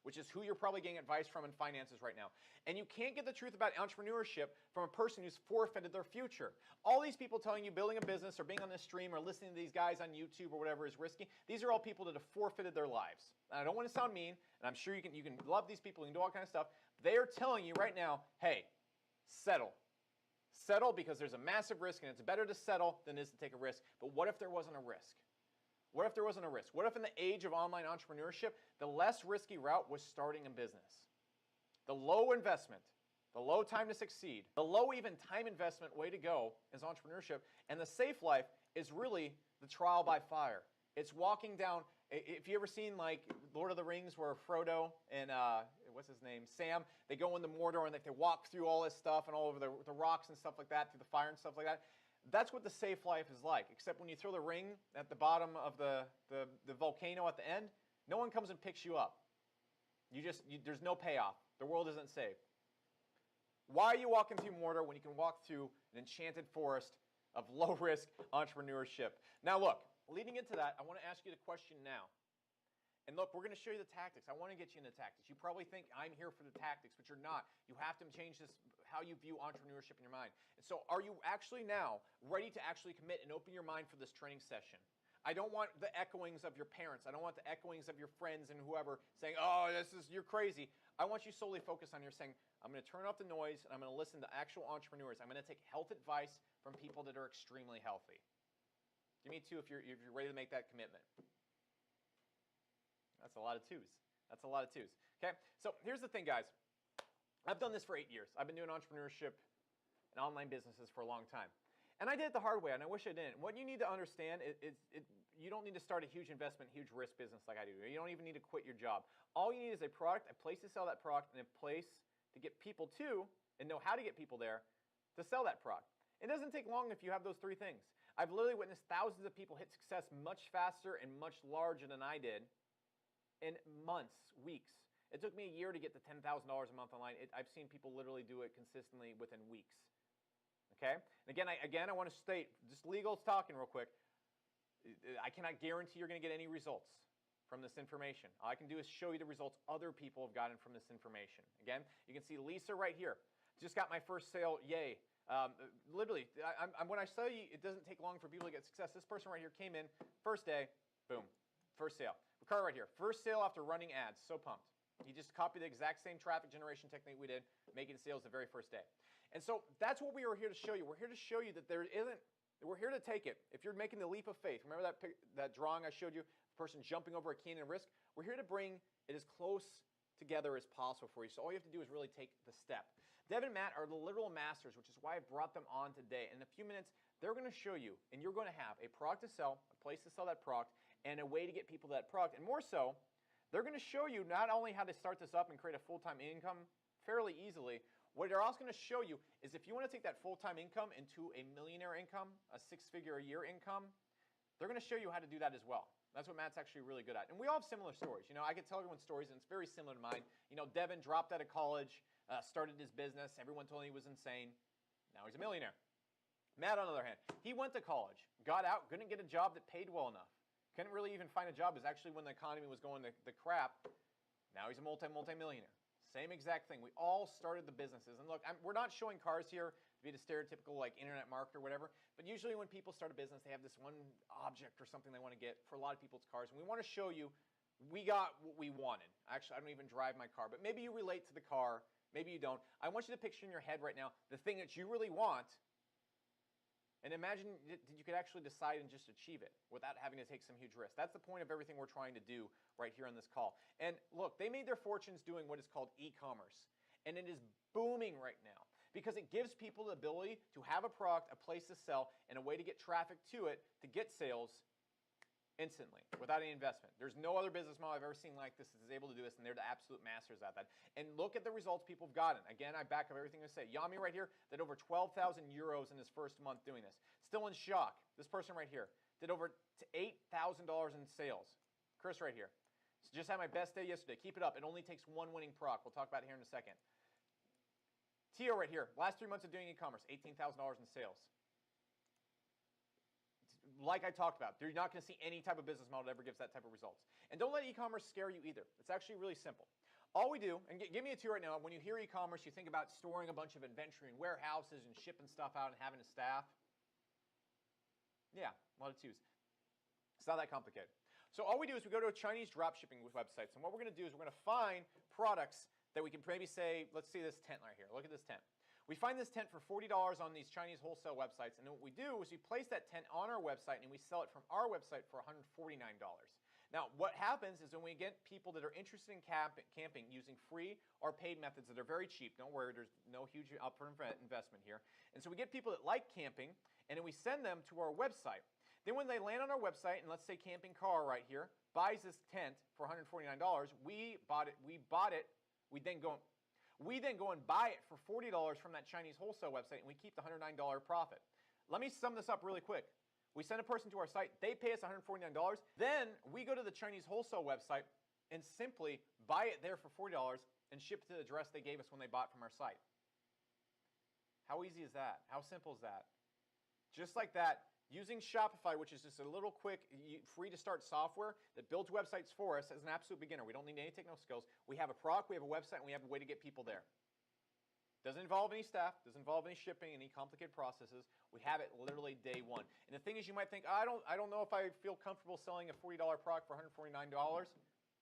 which is who you're probably getting advice from in finances right now. And you can't get the truth about entrepreneurship from a person who's forfeited their future. All these people telling you building a business or being on this stream or listening to these guys on YouTube or whatever is risky, these are all people that have forfeited their lives. And I don't want to sound mean, and I'm sure you can love these people, you can do all kind of stuff. They are telling you right now, hey, settle. Settle, because there's a massive risk, and it's better to settle than it is to take a risk. But what if there wasn't a risk? What if there wasn't a risk? What if in the age of online entrepreneurship, the less risky route was starting a business? The low investment, the low time to succeed, the low even time investment way to go is entrepreneurship. And the safe life is really the trial by fire. It's walking down, if you ever seen like Lord of the Rings where Frodo and, what's his name, Sam, they go into Mordor and they walk through all this stuff and all over the rocks and stuff like that, through the fire and stuff like that. That's what the safe life is like, except when you throw the ring at the bottom of the volcano at the end, no one comes and picks you up. There's no payoff. The world isn't safe. Why are you walking through Mordor when you can walk through an enchanted forest of low-risk entrepreneurship? Now look, leading into that, I want to ask you the question now. And look, we're going to show you the tactics. I want to get you into tactics. You probably think I'm here for the tactics, but you're not. You have to change this, how you view entrepreneurship in your mind. And so are you actually now ready to actually commit and open your mind for this training session? I don't want the echoings of your parents. I don't want the echoings of your friends and whoever saying, oh, you're crazy. I want you solely focused on saying, I'm going to turn off the noise and I'm going to listen to actual entrepreneurs. I'm going to take health advice from people that are extremely healthy. Give me 2 if you're ready to make that commitment. That's a lot of 2s. That's a lot of 2s. Okay? So here's the thing, guys. I've done this for 8 years. I've been doing entrepreneurship and online businesses for a long time. And I did it the hard way, and I wish I didn't. What you need to understand is you don't need to start a huge investment, huge risk business like I do. You don't even need to quit your job. All you need is a product, a place to sell that product, and a place to get people to, and know how to get people there, to sell that product. It doesn't take long if you have those 3 things. I've literally witnessed thousands of people hit success much faster and much larger than I did in months, weeks. It took me a year to get to $10,000 a month online. I've seen people literally do it consistently within weeks. Okay? And again, I want to state, just legal's talking real quick. I cannot guarantee you're going to get any results from this information. All I can do is show you the results other people have gotten from this information. Again, you can see Lisa right here. Just got my first sale, yay. Literally, when I tell you it doesn't take long for people to get success, this person right here came in, first day, boom, first sale. Ricardo right here, first sale after running ads, so pumped. He just copied the exact same traffic generation technique we did, making sales the very first day. And so that's what we are here to show you. We're here to show you that we're here to take it. If you're making the leap of faith, remember that drawing I showed you, the person jumping over a canyon risk? We're here to bring it as close together as possible for you. So all you have to do is really take the step. Dev and Matt are the literal masters, which is why I brought them on today. In a few minutes, they're going to show you, and you're going to have a product to sell, a place to sell that product, and a way to get people to that product. And more so, They're going to show you not only how to start this up and create a full-time income fairly easily, what they're also going to show you is if you want to take that full-time income into a millionaire income, a six-figure a year income, they're going to show you how to do that as well. That's what Matt's actually really good at. And we all have similar stories. You know, I could tell everyone stories, and it's very similar to mine. You know, Devin dropped out of college, started his business. Everyone told him he was insane. Now he's a millionaire. Matt, on the other hand, he went to college, got out, couldn't get a job that paid well enough. Couldn't really even find a job. It was actually when the economy was going to the crap. Now he's a multi-millionaire. Same exact thing. We all started the businesses. And look, we're not showing cars here to be the stereotypical like internet marketer or whatever, but usually when people start a business, they have this one object or something they want to get. For a lot of people, it's cars. And we want to show you we got what we wanted. Actually, I don't even drive my car, but maybe you relate to the car. Maybe you don't. I want you to picture in your head right now the thing that you really want, and imagine that you could actually decide and just achieve it without having to take some huge risk. That's the point of everything we're trying to do right here on this call. And look, they made their fortunes doing what is called e-commerce. And it is booming right now because it gives people the ability to have a product, a place to sell, and a way to get traffic to it to get sales instantly without any investment. There's no other business model I've ever seen like this that is able to do this, and they're the absolute masters at that. And look at the results people have gotten. Again, I back up everything I say. Yami right here did over 12,000 euros in his first month doing this. Still in shock. This person right here did over $8,000 in sales. Chris right here. So just had my best day yesterday. Keep it up. It only takes one winning product. We'll talk about it here in a second. Tio right here. Last 3 months of doing e-commerce, $18,000 in sales. Like I talked about, you're not going to see any type of business model that ever gives that type of results. And don't let e-commerce scare you either. It's actually really simple. All we do, and give me a two right now, when you hear e-commerce, you think about storing a bunch of inventory in warehouses and shipping stuff out and having a staff. Yeah, a lot of twos. It's not that complicated. So all we do is we go to a Chinese dropshipping websites, and what we're going to do is we're going to find products that we can maybe say, let's see this tent right here. Look at this tent. We find this tent for $40 on these Chinese wholesale websites, and then what we do is we place that tent on our website, and we sell it from our website for $149. Now, what happens is when we get people that are interested in camping using free or paid methods that are very cheap, don't worry, there's no huge upfront investment here, and so we get people that like camping, and then we send them to our website. Then when they land on our website, and let's say Camping Car right here buys this tent for $149, we then go and buy it for $40 from that Chinese wholesale website, and we keep the $109 profit. Let me sum this up really quick. We send a person to our site, they pay us $149, then we go to the Chinese wholesale website and simply buy it there for $40 and ship it to the address they gave us when they bought from our site. How easy is that? How simple is that? Just like that, using Shopify, which is just a little quick, free to start software that builds websites for us as an absolute beginner. We don't need any technical skills. We have a product, we have a website, and we have a way to get people there. Doesn't involve any staff, doesn't involve any shipping, any complicated processes. We have it literally day one. And the thing is, you might think, I don't know if I feel comfortable selling a $40 product for $149.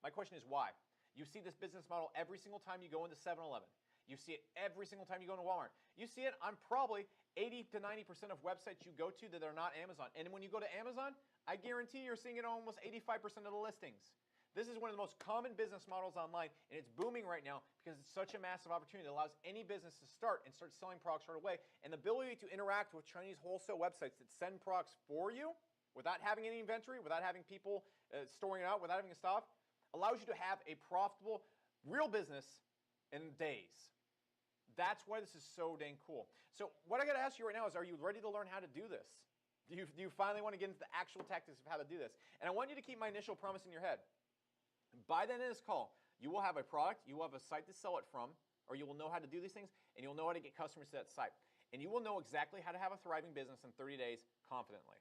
My question is why? You see this business model every single time you go into 7-Eleven. You see it every single time you go into Walmart. You see it on probably 80 to 90% of websites you go to that are not Amazon. And when you go to Amazon, I guarantee you're seeing it on almost 85% of the listings. This is one of the most common business models online, and it's booming right now because it's such a massive opportunity that allows any business to start selling products right away. And the ability to interact with Chinese wholesale websites that send products for you without having any inventory, without having people storing it out, without having a stock, allows you to have a profitable, real business in days. That's why this is so dang cool. So what I got to ask you right now is, are you ready to learn how to do this? Do you finally want to get into the actual tactics of how to do this? And I want you to keep my initial promise in your head. By the end of this call, you will have a product, you will have a site to sell it from, or you will know how to do these things, and you'll know how to get customers to that site. And you will know exactly how to have a thriving business in 30 days confidently.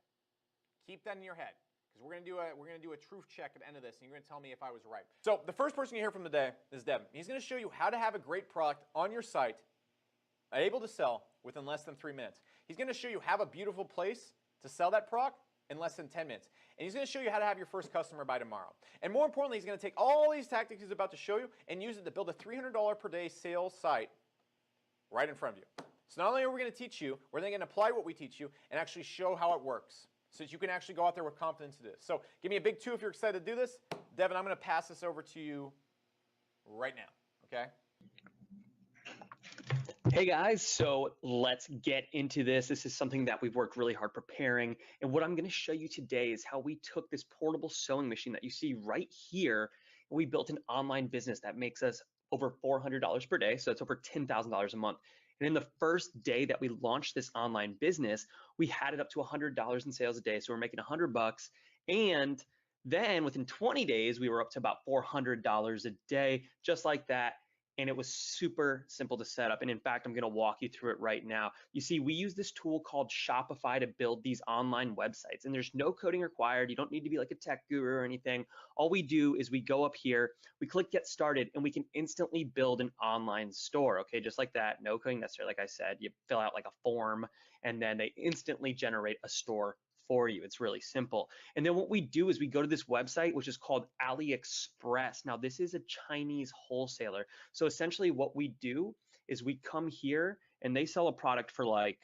Keep that in your head, because we're going to do a truth check at the end of this, and you're going to tell me if I was right. So the first person you hear from today is Devin. He's going to show you how to have a great product on your site, able to sell within less than 3 minutes. He's going to show you how to have a beautiful place to sell that product in less than 10 minutes. And he's going to show you how to have your first customer by tomorrow. And more importantly, he's going to take all these tactics he's about to show you and use it to build a $300 per day sales site right in front of you. So not only are we going to teach you, we're then going to apply what we teach you and actually show how it works so that you can actually go out there with confidence to do this. So give me a big 2 if you're excited to do this. Devin, I'm going to pass this over to you right now, okay? Hey guys, so let's get into this. This is something that we've worked really hard preparing. And what I'm going to show you today is how we took this portable sewing machine that you see right here We built an online business that makes us over $400 per day. So it's over $10,000 a month. And in the first day that we launched this online business, we had it up to $100 in sales a day. So we're making $100. And then within 20 days, we were up to about $400 a day, just like that. And it was super simple to set up. And in fact, I'm going to walk you through it right now. You see, we use this tool called Shopify to build these online websites, and there's no coding required. You don't need to be like a tech guru or anything. All we do is we go up here, we click get started, and we can instantly build an online store. Okay, just like that, no coding necessary. Like I said, you fill out like a form, and then they instantly generate a store for you. It's really simple. And then what we do is we go to this website, which is called AliExpress. Now, this is a Chinese wholesaler. So essentially what we do is we come here and they sell a product for like,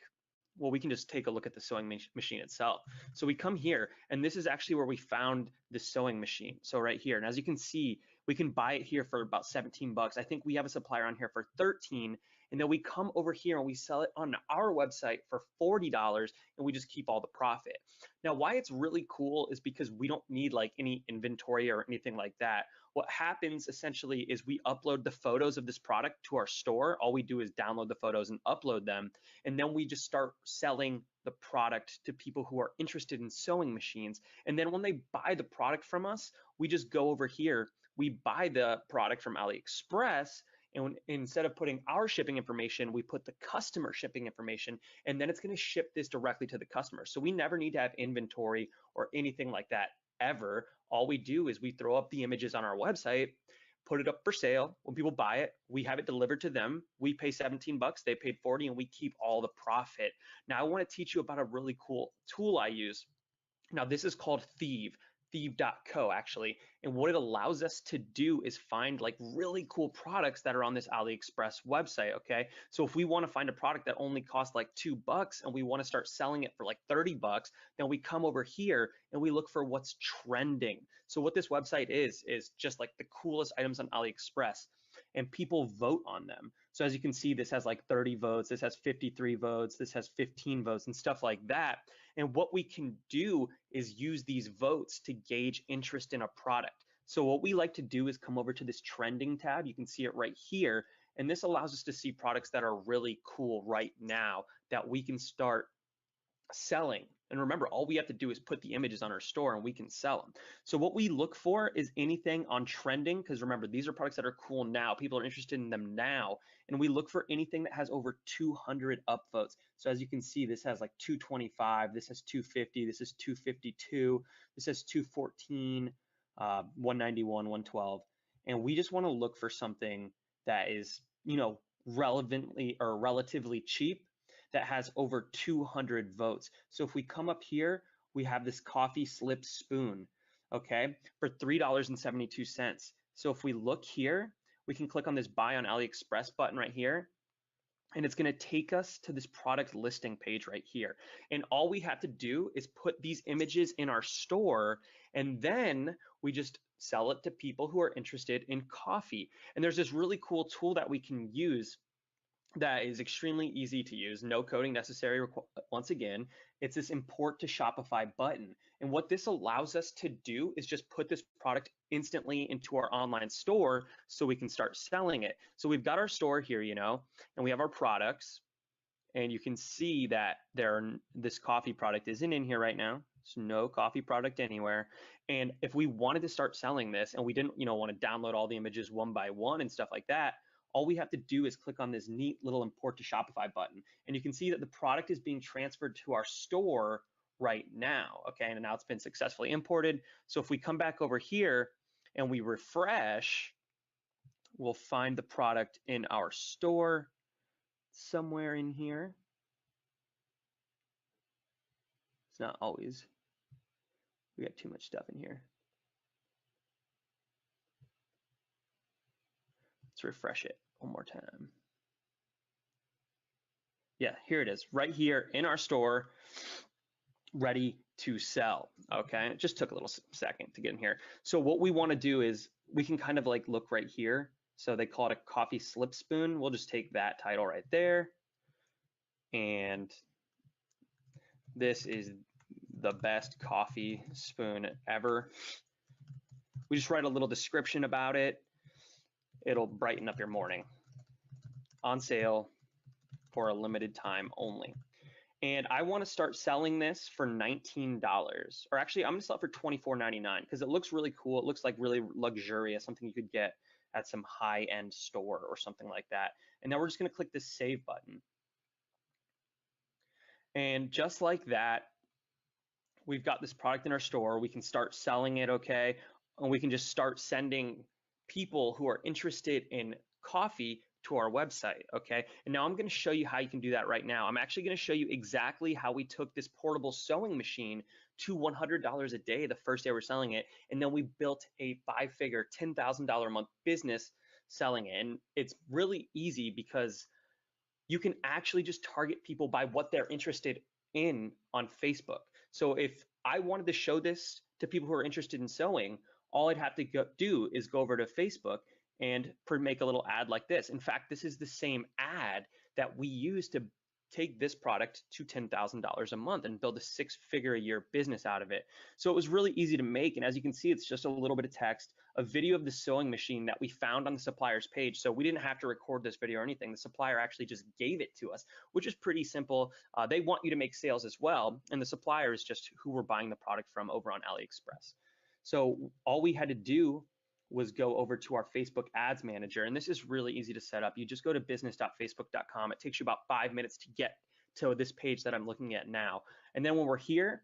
well, we can just take a look at the sewing machine itself. So we come here, and this is actually where we found the sewing machine. So right here, and as you can see, we can buy it here for about 17 bucks. I think we have a supplier on here for 13, and then we come over here and we sell it on our website for $40, and we just keep all the profit. Now, why it's really cool is because we don't need like any inventory or anything like that. What happens essentially is we upload the photos of this product to our store. All we do is download the photos and upload them, and then we just start selling the product to people who are interested in sewing machines. And then when they buy the product from us, we just go over here, we buy the product from AliExpress, and instead of putting our shipping information, we put the customer shipping information, and then it's going to ship this directly to the customer. So we never need to have inventory or anything like that ever. All we do is we throw up the images on our website, put it up for sale. When people buy it, we have it delivered to them. We pay 17 bucks, they paid 40, and we keep all the profit. Now I want to teach you about a really cool tool I use. Now this is called Thieve.co actually, and what it allows us to do is find like really cool products that are on this AliExpress website. Okay, so if we want to find a product that only costs like $2 and we want to start selling it for like 30 bucks, then we come over here and we look for what's trending. So what this website is just like the coolest items on AliExpress, and people vote on them. So as you can see, this has like 30 votes, this has 53 votes, this has 15 votes, and stuff like that. And what we can do is use these votes to gauge interest in a product. So what we like to do is come over to this trending tab. You can see it right here. And this allows us to see products that are really cool right now that we can start selling. And remember, all we have to do is put the images on our store and we can sell them. So what we look for is anything on trending, because remember, these are products that are cool now. People are interested in them now. And we look for anything that has over 200 upvotes. So as you can see, this has like 225, this has 250, this is 252, this has 214, 191, 112. And we just want to look for something that is, relevantly or relatively cheap, that has over 200 votes. So if we come up here, we have this coffee slip spoon, okay, for $3.72. So if we look here, we can click on this buy on AliExpress button right here, and it's going to take us to this product listing page right here. And all we have to do is put these images in our store, and then we just sell it to people who are interested in coffee. And there's this really cool tool that we can use that is extremely easy to use, no coding necessary. Once again, it's this import to Shopify button. And what this allows us to do is just put this product instantly into our online store so we can start selling it. So we've got our store here, and we have our products, and you can see that this coffee product isn't in here right now. There's no coffee product anywhere. And if we wanted to start selling this and we didn't, want to download all the images one by one and stuff like that, all we have to do is click on this neat little import to Shopify button. And you can see that the product is being transferred to our store right now. Okay, and now it's been successfully imported. So if we come back over here and we refresh, we'll find the product in our store somewhere in here. It's not always. We got too much stuff in here. Let's refresh it one more time. Yeah, here it is, right here in our store, ready to sell. Okay, it just took a little second to get in here. So what we want to do is we can kind of like look right here. So they call it a coffee slip spoon. We'll just take that title right there. And this is the best coffee spoon ever. We just write a little description about it. It'll brighten up your morning. On sale for a limited time only. And I want to start selling this for $19, or actually I'm going to sell it for $24.99 because it looks really cool. It looks like really luxurious, something you could get at some high-end store or something like that. And now we're just going to click the save button. And just like that, we've got this product in our store. We can start selling it, okay? And we can just start sending people who are interested in coffee to our website, okay? And now I'm going to show you how you can do that right now. I'm actually going to show you exactly how we took this portable sewing machine to $100 a day the first day we're selling it, and then we built a 5-figure, $10,000 a month business selling it. And it's really easy because you can actually just target people by what they're interested in on Facebook. So if I wanted to show this to people who are interested in sewing, all I'd have to do is go over to Facebook and make a little ad like this. In fact, this is the same ad that we use to take this product to $10,000 a month and build a 6-figure a year business out of it. So it was really easy to make. And as you can see, it's just a little bit of text, a video of the sewing machine that we found on the supplier's page. So we didn't have to record this video or anything. The supplier actually just gave it to us, which is pretty simple. They want you to make sales as well. And the supplier is just who we're buying the product from over on AliExpress. So all we had to do was go over to our Facebook ads manager. And this is really easy to set up. You just go to business.facebook.com. It takes you about 5 minutes to get to this page that I'm looking at now. And then when we're here,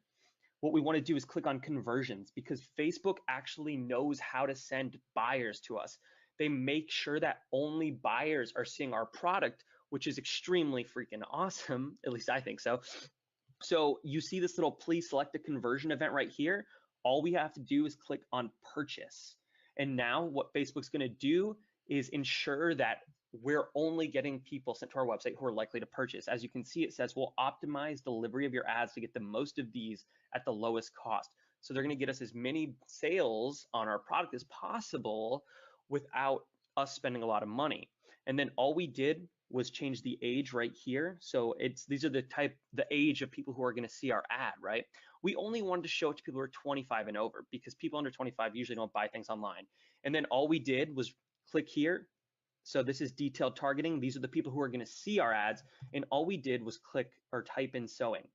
what we want to do is click on conversions, because Facebook actually knows how to send buyers to us. They make sure that only buyers are seeing our product, which is extremely freaking awesome. At least I think so. So you see this little please select a conversion event right here. All we have to do is click on purchase. And now what Facebook's going to do is ensure that we're only getting people sent to our website who are likely to purchase. As you can see, it says we'll optimize delivery of your ads to get the most of these at the lowest cost. So they're going to get us as many sales on our product as possible without us spending a lot of money. And then all we did was change the age right here. So these are the age of people who are going to see our ad, right? We only wanted to show it to people who are 25 and over, because people under 25 usually don't buy things online. And then all we did was click here. So this is detailed targeting. These are the people who are going to see our ads. And all we did was click or type in sewing,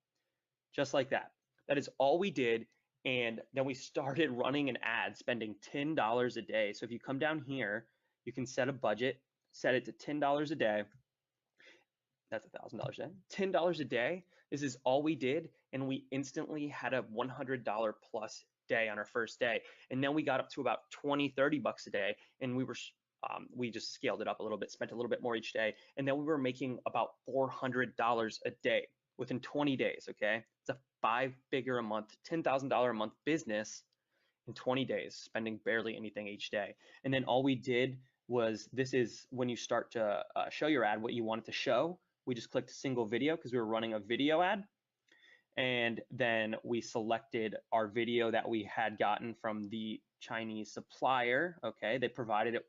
just like that. That is all we did. And then we started running an ad spending $10 a day. So if you come down here, you can set a budget, set it to $10 a day. That's $1,000 a day. $10 a day. This is all we did, and we instantly had a $100 plus day on our first day. And then we got up to about 20, 30 bucks a day, and we just scaled it up a little bit, spent a little bit more each day, and then we were making about $400 a day within 20 days. Okay, it's a 5-figure a month, $10,000 a month business in 20 days, spending barely anything each day. And then all we did was, this is when you start to show your ad what you want it to show. We just clicked single video because we were running a video ad. And then we selected our video that we had gotten from the Chinese supplier. Okay, they provided it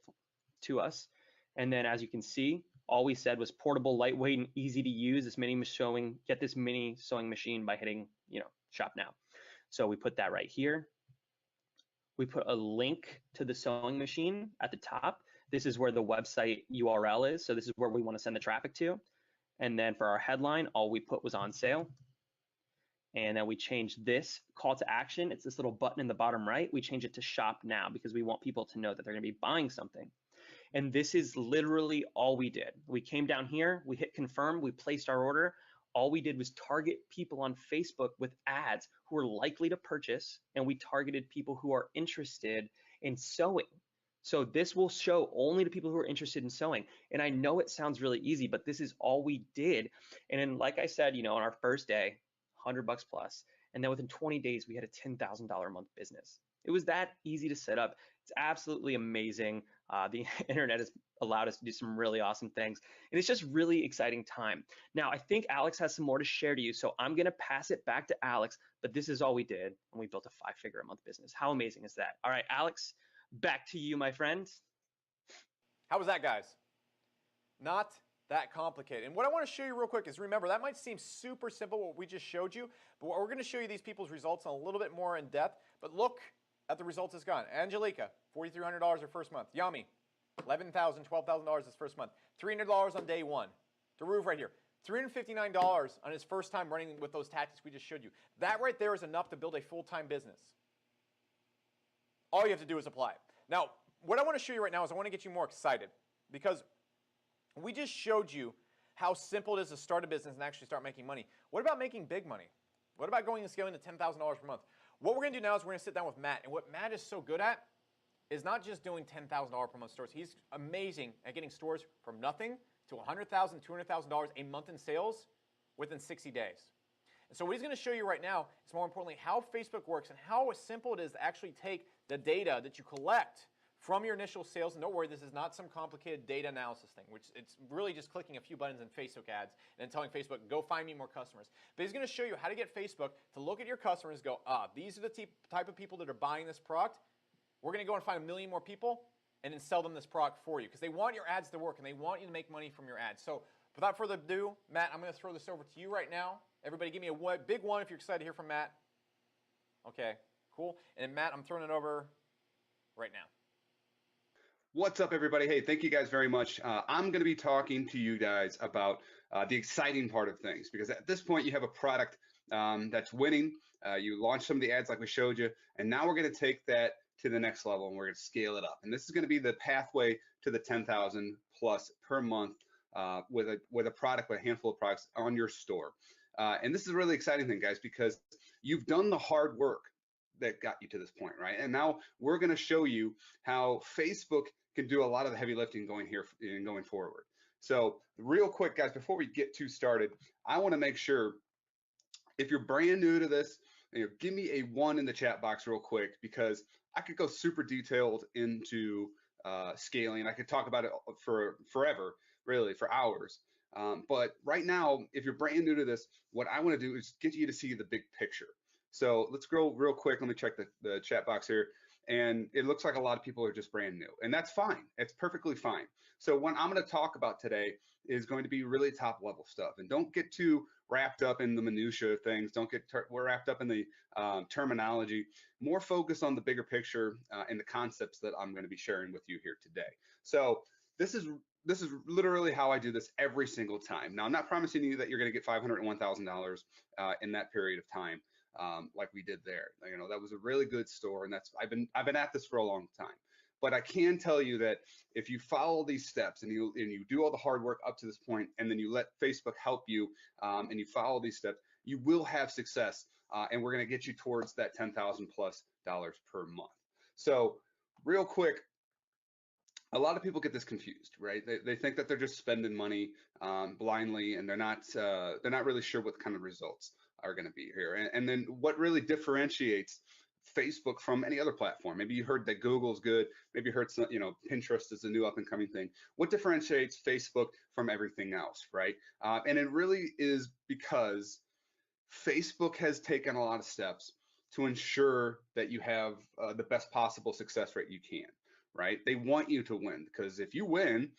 to us. And then as you can see, all we said was portable, lightweight, and easy to use. Get this mini sewing machine by hitting, shop now. So we put that right here. We put a link to the sewing machine at the top. This is where the website URL is. So this is where we want to send the traffic to. And then for our headline, all we put was on sale. And then we changed this call to action. It's this little button in the bottom right. We change it to shop now because we want people to know that they're going to be buying something. And this is literally all we did. We came down here, we hit confirm, we placed our order. All we did was target people on Facebook with ads who are likely to purchase, and we targeted people who are interested in sewing. So this will show only to people who are interested in sewing. And I know it sounds really easy, but this is all we did. And then, like I said, on our first day, $100 plus, and then within 20 days, we had a $10,000 a month business. It was that easy to set up. It's absolutely amazing. The internet has allowed us to do some really awesome things, and it's just really exciting time. Now, I think Alex has some more to share to you, so I'm gonna pass it back to Alex, but this is all we did, and we built a 5-figure a month business. How amazing is that? All right, Alex, back to you, my friend. How was that, guys? Not that complicated. And what I want to show you real quick is, remember, that might seem super simple what we just showed you, but we're going to show you these people's results a little bit more in depth. But look at the results it's gone. Angelica, $4,300 her first month. Yami, $11,000, $12,000 his first month. $300 on day one. Daruv right here, $359 on his first time running with those tactics we just showed you. That right there is enough to build a full-time business. All you have to do is apply. Now, what I want to show you right now is I want to get you more excited because we just showed you how simple it is to start a business and actually start making money. What about making big money? What about going and scaling to $10,000 per month? What we're going to do now is we're going to sit down with Matt. And what Matt is so good at is not just doing $10,000 per month stores. He's amazing at getting stores from nothing to $100,000, $200,000 a month in sales within 60 days. And so what he's going to show you right now is more importantly how Facebook works and how simple it is to actually take the data that you collect from your initial sales. And don't worry, this is not some complicated data analysis thing, which it's really just clicking a few buttons in Facebook ads and then telling Facebook, go find me more customers. But he's going to show you how to get Facebook to look at your customers and go, these are the type of people that are buying this product. We're going to go and find 1 million more people and then sell them this product for you because they want your ads to work and they want you to make money from your ads. So without further ado, Matt, I'm going to throw this over to you right now. Everybody give me a big one if you're excited to hear from Matt. Okay, cool. And Matt, I'm throwing it over right now. What's up, everybody? Hey, thank you guys very much. I'm going to be talking to you guys about the exciting part of things because at this point you have a product that's winning. You launched some of the ads like we showed you, and now we're going to take that to the next level and we're going to scale it up. And this is going to be the pathway to the 10,000 plus per month with a product, with a handful of products on your store. And this is a really exciting thing, guys, because you've done the hard work that got you to this point, right? And now we're going to show you how Facebook can do a lot of the heavy lifting going forward. So real quick, guys, before we get too started, I want to make sure if you're brand new to this, give me a 1 in the chat box real quick because I could go super detailed into scaling. I could talk about it for forever, really, for hours. But right now, if you're brand new to this, what I want to do is get you to see the big picture. So let's go real quick. Let me check the chat box here. And it looks like a lot of people are just brand new. And that's fine. It's perfectly fine. So what I'm going to talk about today is going to be really top level stuff. And don't get too wrapped up in the minutia of things. Don't get wrapped up in the terminology. More focus on the bigger picture and the concepts that I'm going to be sharing with you here today. So this is literally how I do this every single time. Now, I'm not promising you that you're going to get $500 and $1,000 in that period of time. Like we did there. That was a really good store, and I've been at this for a long time. But I can tell you that if you follow these steps and you do all the hard work up to this point, and then you let Facebook help you, and you follow these steps, you will have success. And we're going to get you towards that $10,000+ per month. So real quick, a lot of people get this confused, right? They think that they're just spending money blindly, and they're not really sure what kind of results are going to be here. And then what really differentiates Facebook from any other platform? Maybe you heard that Google's good. Maybe you heard some, Pinterest is a new up and coming thing. What differentiates Facebook from everything else, right? And it really is because Facebook has taken a lot of steps to ensure that you have the best possible success rate you can. Right? They want you to win because if you win,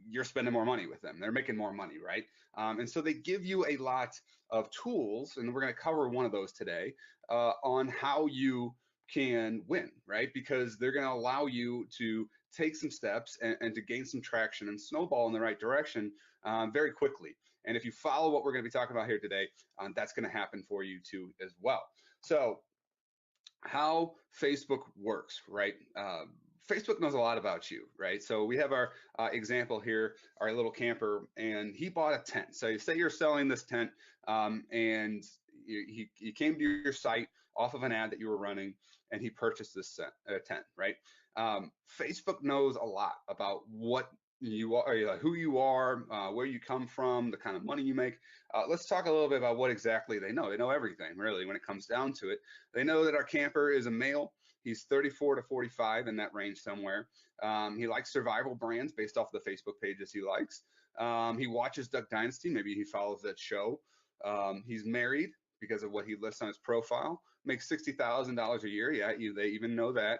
you're spending more money with them. They're making more money, right? And so they give you a lot of tools, and we're going to cover one of those today on how you can win, right? Because they're going to allow you to take some steps and to gain some traction and snowball in the right direction very quickly. And if you follow what we're going to be talking about here today, that's going to happen for you too as well. So how Facebook works, right? Facebook knows a lot about you, right? So we have our example here, our little camper, and he bought a tent. So say you're selling this tent, and he came to your site off of an ad that you were running, and he purchased this tent, right? Facebook knows a lot about what you are, who you are, where you come from, the kind of money you make. Let's talk a little bit about what exactly they know. They know everything, really, when it comes down to it. They know that our camper is a male. He's 34 to 45 in that range somewhere. He likes survival brands based off the Facebook pages he likes. He watches Duck Dynasty. Maybe he follows that show. He's married because of what he lists on his profile. Makes $60,000 a year. Yeah, they even know that.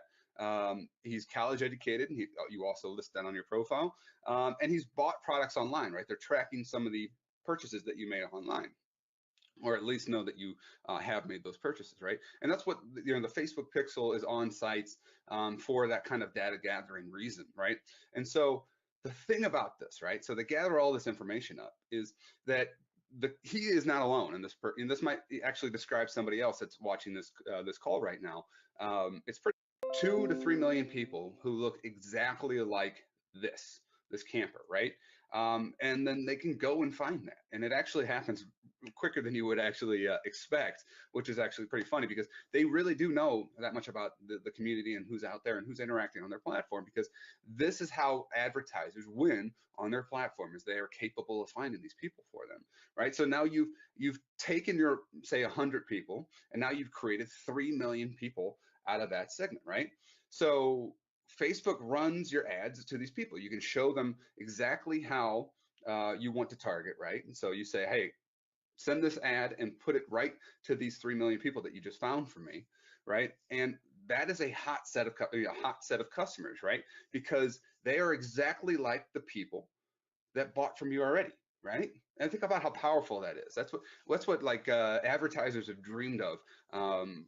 He's college educated. You also list that on your profile. And he's bought products online, right? They're tracking some of the purchases that you made online. or at least know that you have made those purchases, right? And that's what the Facebook pixel is on sites for that kind of data gathering reason, right? And so the thing about this, right? So they gather all this information up is that he is not alone in this. And this might actually describe somebody else that's watching this call right now. It's pretty 2 to 3 million people who look exactly like this camper, right? And then they can go and find that, and it actually happens quicker than you would actually expect, which is actually pretty funny because they really do know that much about the community and who's out there and who's interacting on their platform, because this is how advertisers win on their platform, is they are capable of finding these people for them, right? So now you've taken your, say, 100 people, and now you've created 3 million people out of that segment, right? So Facebook runs your ads to these people. You can show them exactly how you want to target, right? And so you say, hey, send this ad and put it right to these 3 million people that you just found for me, right? And that is a hot set of customers, right? Because they are exactly like the people that bought from you already, right? And think about how powerful that is. That's what like advertisers have dreamed of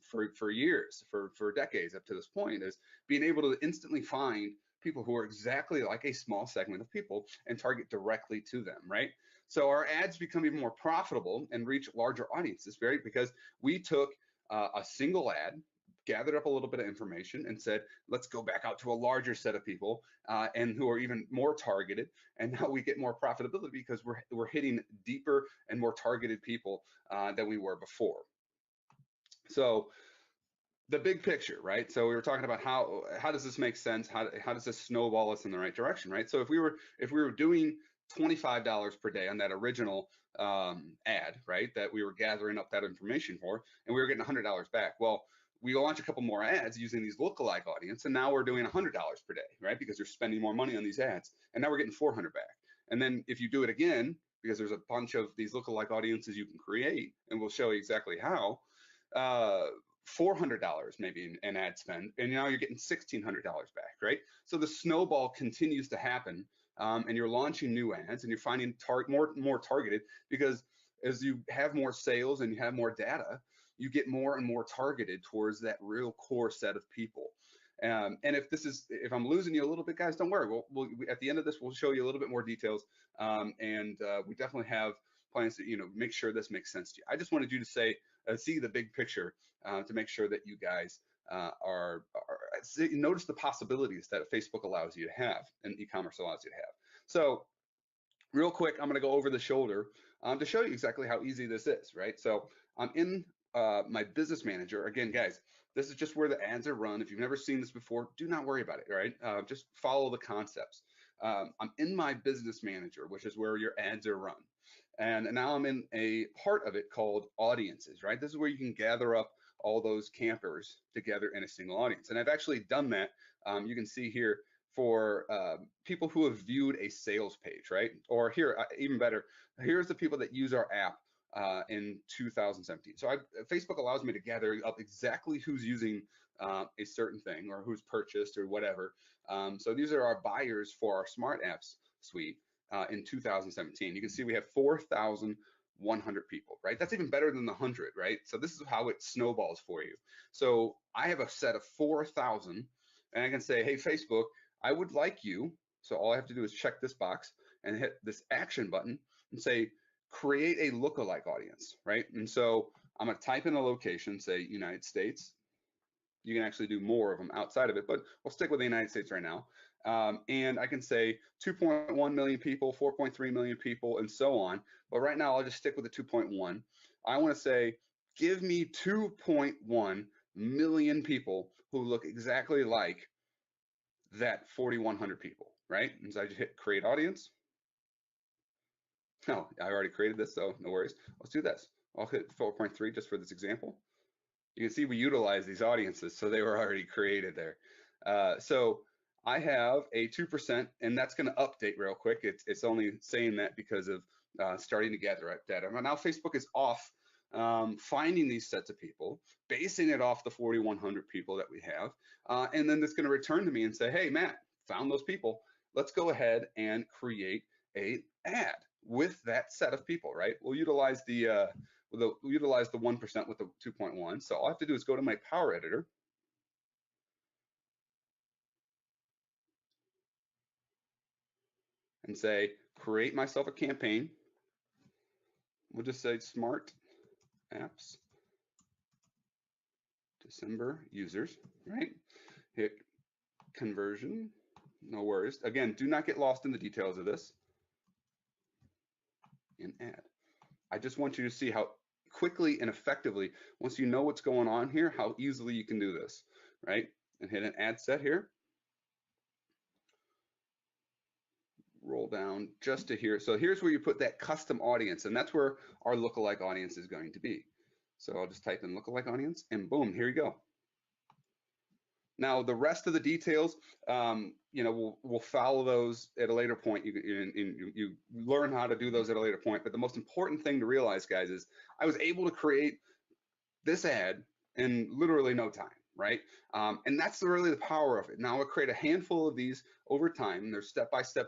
for years, for decades up to this point, is being able to instantly find people who are exactly like a small segment of people and target directly to them, right? So our ads become even more profitable and reach larger audiences, right? Because we took a single ad, gathered up a little bit of information, and said, let's go back out to a larger set of people and who are even more targeted. And now we get more profitability because we're hitting deeper and more targeted people than we were before. So the big picture, right? So we were talking about how does this make sense? How does this snowball us in the right direction, right? So if we were doing $25 per day on that original ad, right, that we were gathering up that information for, and we were getting $100 back. Well, we launch a couple more ads using these lookalike audience, and now we're doing $100 per day, right? Because you're spending more money on these ads, and now we're getting $400 back. And then if you do it again, because there's a bunch of these lookalike audiences you can create, and we'll show you exactly how, $400 maybe in ad spend, and now you're getting $1,600 back, right? So the snowball continues to happen, and you're launching new ads, and you're finding more targeted, because as you have more sales and you have more data, you get more and more targeted towards that real core set of people. And if I'm losing you a little bit, guys, don't worry. At the end of this, we'll show you a little bit more details, and we definitely have plans to make sure this makes sense to you. I just wanted you to see the big picture to make sure that you guys notice the possibilities that Facebook allows you to have and e-commerce allows you to have. So real quick, I'm going to go over the shoulder to show you exactly how easy this is, right? So I'm in my business manager. Again, guys, this is just where the ads are run. If you've never seen this before, do not worry about it, right? Just follow the concepts. I'm in my business manager, which is where your ads are run. And now I'm in a part of it called audiences, right? This is where you can gather up all those campers together in a single audience. And I've actually done that. You can see here for people who have viewed a sales page, right? Or here, even better, here's the people that use our app in 2017. So Facebook allows me to gather up exactly who's using a certain thing or who's purchased or whatever. So these are our buyers for our Smart Apps suite in 2017. You can see we have 4,100 people, right? That's even better than the 100, right? So this is how it snowballs for you. So I have a set of 4,000, and I can say, hey, Facebook, I would like you. So all I have to do is check this box and hit this action button and say, create a lookalike audience, right? And so I'm going to type in a location, say United States. You can actually do more of them outside of it, but we'll stick with the United States right now. And I can say 2.1 million people, 4.3 million people, and so on. But right now, I'll just stick with the 2.1. I want to say, give me 2.1 million people who look exactly like that 4,100 people, right? And so I just hit create audience. No, I already created this, so no worries. Let's do this. I'll hit 4.3 just for this example. You can see we utilize these audiences, so they were already created there. So I have a 2%, and that's going to update real quick. It's only saying that because of starting to gather up data. Now Facebook is off finding these sets of people, basing it off the 4,100 people that we have, and then it's going to return to me and say, hey, Matt, found those people. Let's go ahead and create a ad with that set of people, right? We'll utilize the we'll utilize the 1% with the 2.1. So all I have to do is go to my power editor. And say, create myself a campaign. We'll just say smart apps, December users, right? Hit conversion, no worries. Again, do not get lost in the details of this. And add. I just want you to see how quickly and effectively, once you know what's going on here, how easily you can do this, right? And hit an add set here. Roll down just to here. So here's where you put that custom audience, and that's where our lookalike audience is going to be. So I'll just type in lookalike audience, and boom, here you go. Now the rest of the details, you know, we'll follow those at a later point. You learn how to do those at a later point. But the most important thing to realize, guys, is I was able to create this ad in literally no time, right? And that's really the power of it. Now I'll create a handful of these over time. There's step-by-step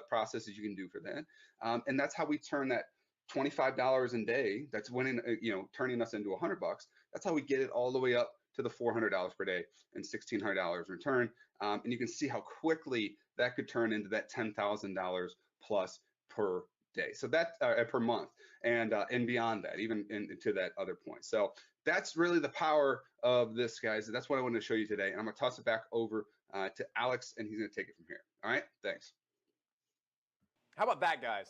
processes you can do for that, and that's how we turn that $25 a day. That's winning, you know, turning us into $100. That's how we get it all the way up to the $400 per day and $1,600 return. And you can see how quickly that could turn into that $10,000 plus per day. So that per month, and beyond that, even to that other point. So that's really the power of this, guys. That's what I wanted to show you today. And I'm gonna toss it back over to Alex, and he's gonna take it from here. All right, thanks. How about that, guys?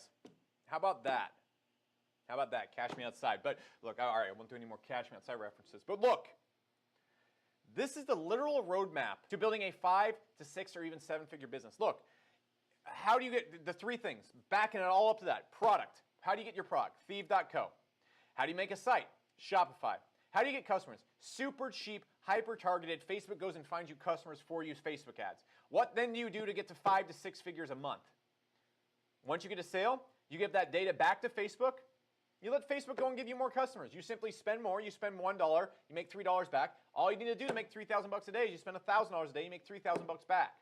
How about that? How about that? Cash me outside. But look, all right, I won't do any more cash me outside references. But look, this is the literal roadmap to building a 5 to 6 or even 7-figure business. Look, how do you get the 3 things? Backing it all up to that. Product. How do you get your product? Thieve.co. How do you make a site? Shopify. How do you get customers? Super cheap, hyper-targeted. Facebook goes and finds you customers for you, Facebook ads. What then do you do to get to 5 to 6 figures a month? Once you get a sale, you give that data back to Facebook. You let Facebook go and give you more customers. You simply spend more. You spend $1, you make $3 back. All you need to do to make $3,000 a day is you spend $1,000 a day, you make $3,000 back.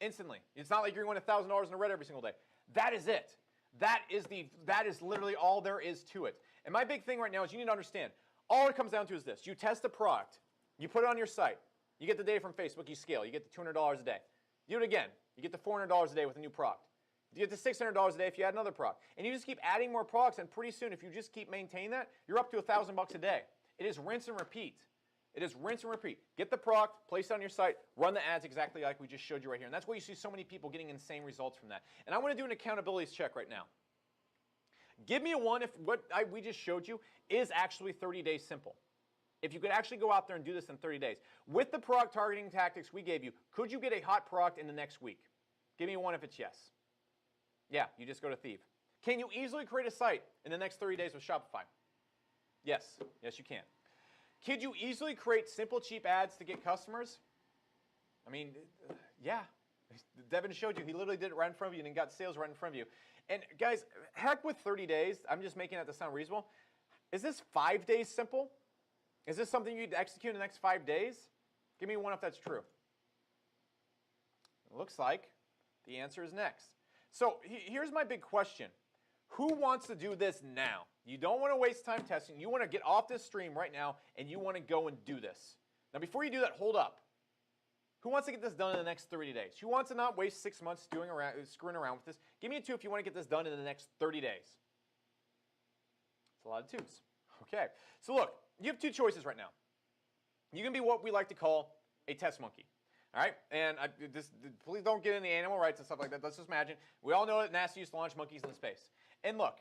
Instantly. It's not like you're going $1,000 in the red every single day. That is it. That is literally all there is to it. And my big thing right now is you need to understand, all it comes down to is this. You test the product. You put it on your site. You get the data from Facebook. You scale. You get the $200 a day. You do it again. You get the $400 a day with a new product. You get to $600 a day if you add another product. And you just keep adding more products, and pretty soon, if you just keep maintaining that, you're up to $1,000 a day. It is rinse and repeat. It is rinse and repeat. Get the product, place it on your site, run the ads exactly like we just showed you right here. And that's why you see so many people getting insane results from that. And I want to do an accountability check right now. Give me a 1 if what we just showed you is actually 30 days simple. If you could actually go out there and do this in 30 days. With the product targeting tactics we gave you, could you get a hot product in the next week? Give me a 1 if it's yes. Yeah, you just go to Thieve. Can you easily create a site in the next 30 days with Shopify? Yes. Yes, you can. Could you easily create simple, cheap ads to get customers? I mean, yeah. Devin showed you. He literally did it right in front of you and got sales right in front of you. And guys, heck with 30 days. I'm just making that to sound reasonable. Is this 5 days simple? Is this something you'd execute in the next 5 days? Give me a 1 if that's true. It looks like the answer is next. So here's my big question. Who wants to do this now? You don't want to waste time testing. You want to get off this stream right now, and you want to go and do this. Now, before you do that, hold up. Who wants to get this done in the next 30 days? Who wants to not waste 6 months screwing around with this? Give me a 2 if you want to get this done in the next 30 days. It's a lot of 2s. Okay. So look, you have 2 choices right now. You can be what we like to call a test monkey. All right, and please don't get into animal rights and stuff like that. Let's just imagine. We all know that NASA used to launch monkeys into space. And look,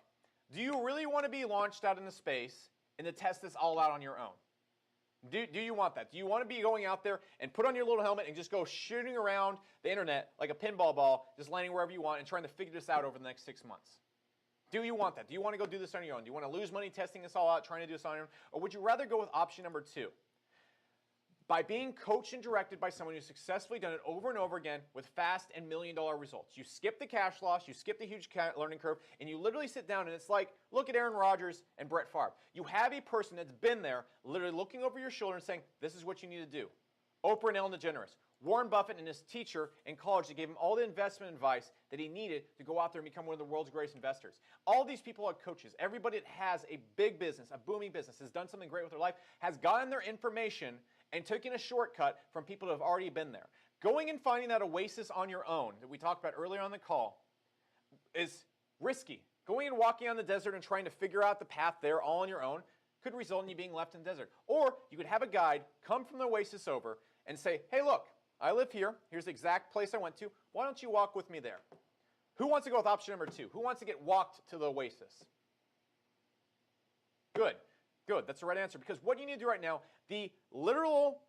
do you really want to be launched out into space and to test this all out on your own? Do you want that? Do you want to be going out there and put on your little helmet and just go shooting around the internet like a pinball ball, just landing wherever you want and trying to figure this out over the next 6 months? Do you want that? Do you want to go do this on your own? Do you want to lose money testing this all out, trying to do this on your own? Or would you rather go with option number 2? By being coached and directed by someone who's successfully done it over and over again with fast and million-dollar results. You skip the cash loss, you skip the huge learning curve, and you literally sit down and it's like, look at Aaron Rodgers and Brett Favre. You have a person that's been there literally looking over your shoulder and saying, this is what you need to do. Oprah and Ellen DeGeneres. Warren Buffett and his teacher in college that gave him all the investment advice that he needed to go out there and become one of the world's greatest investors. All these people are coaches. Everybody that has a big business, a booming business, has done something great with their life, has gotten their information and taken a shortcut from people that have already been there. Going and finding that oasis on your own that we talked about earlier on the call is risky. Going and walking on the desert and trying to figure out the path there all on your own could result in you being left in the desert. Or you could have a guide come from the oasis over and say, hey, look, I live here. Here's the exact place I went to. Why don't you walk with me there? Who wants to go with option number 2? Who wants to get walked to the oasis? Good. Good. That's the right answer. Because what you need to do right now, the literal,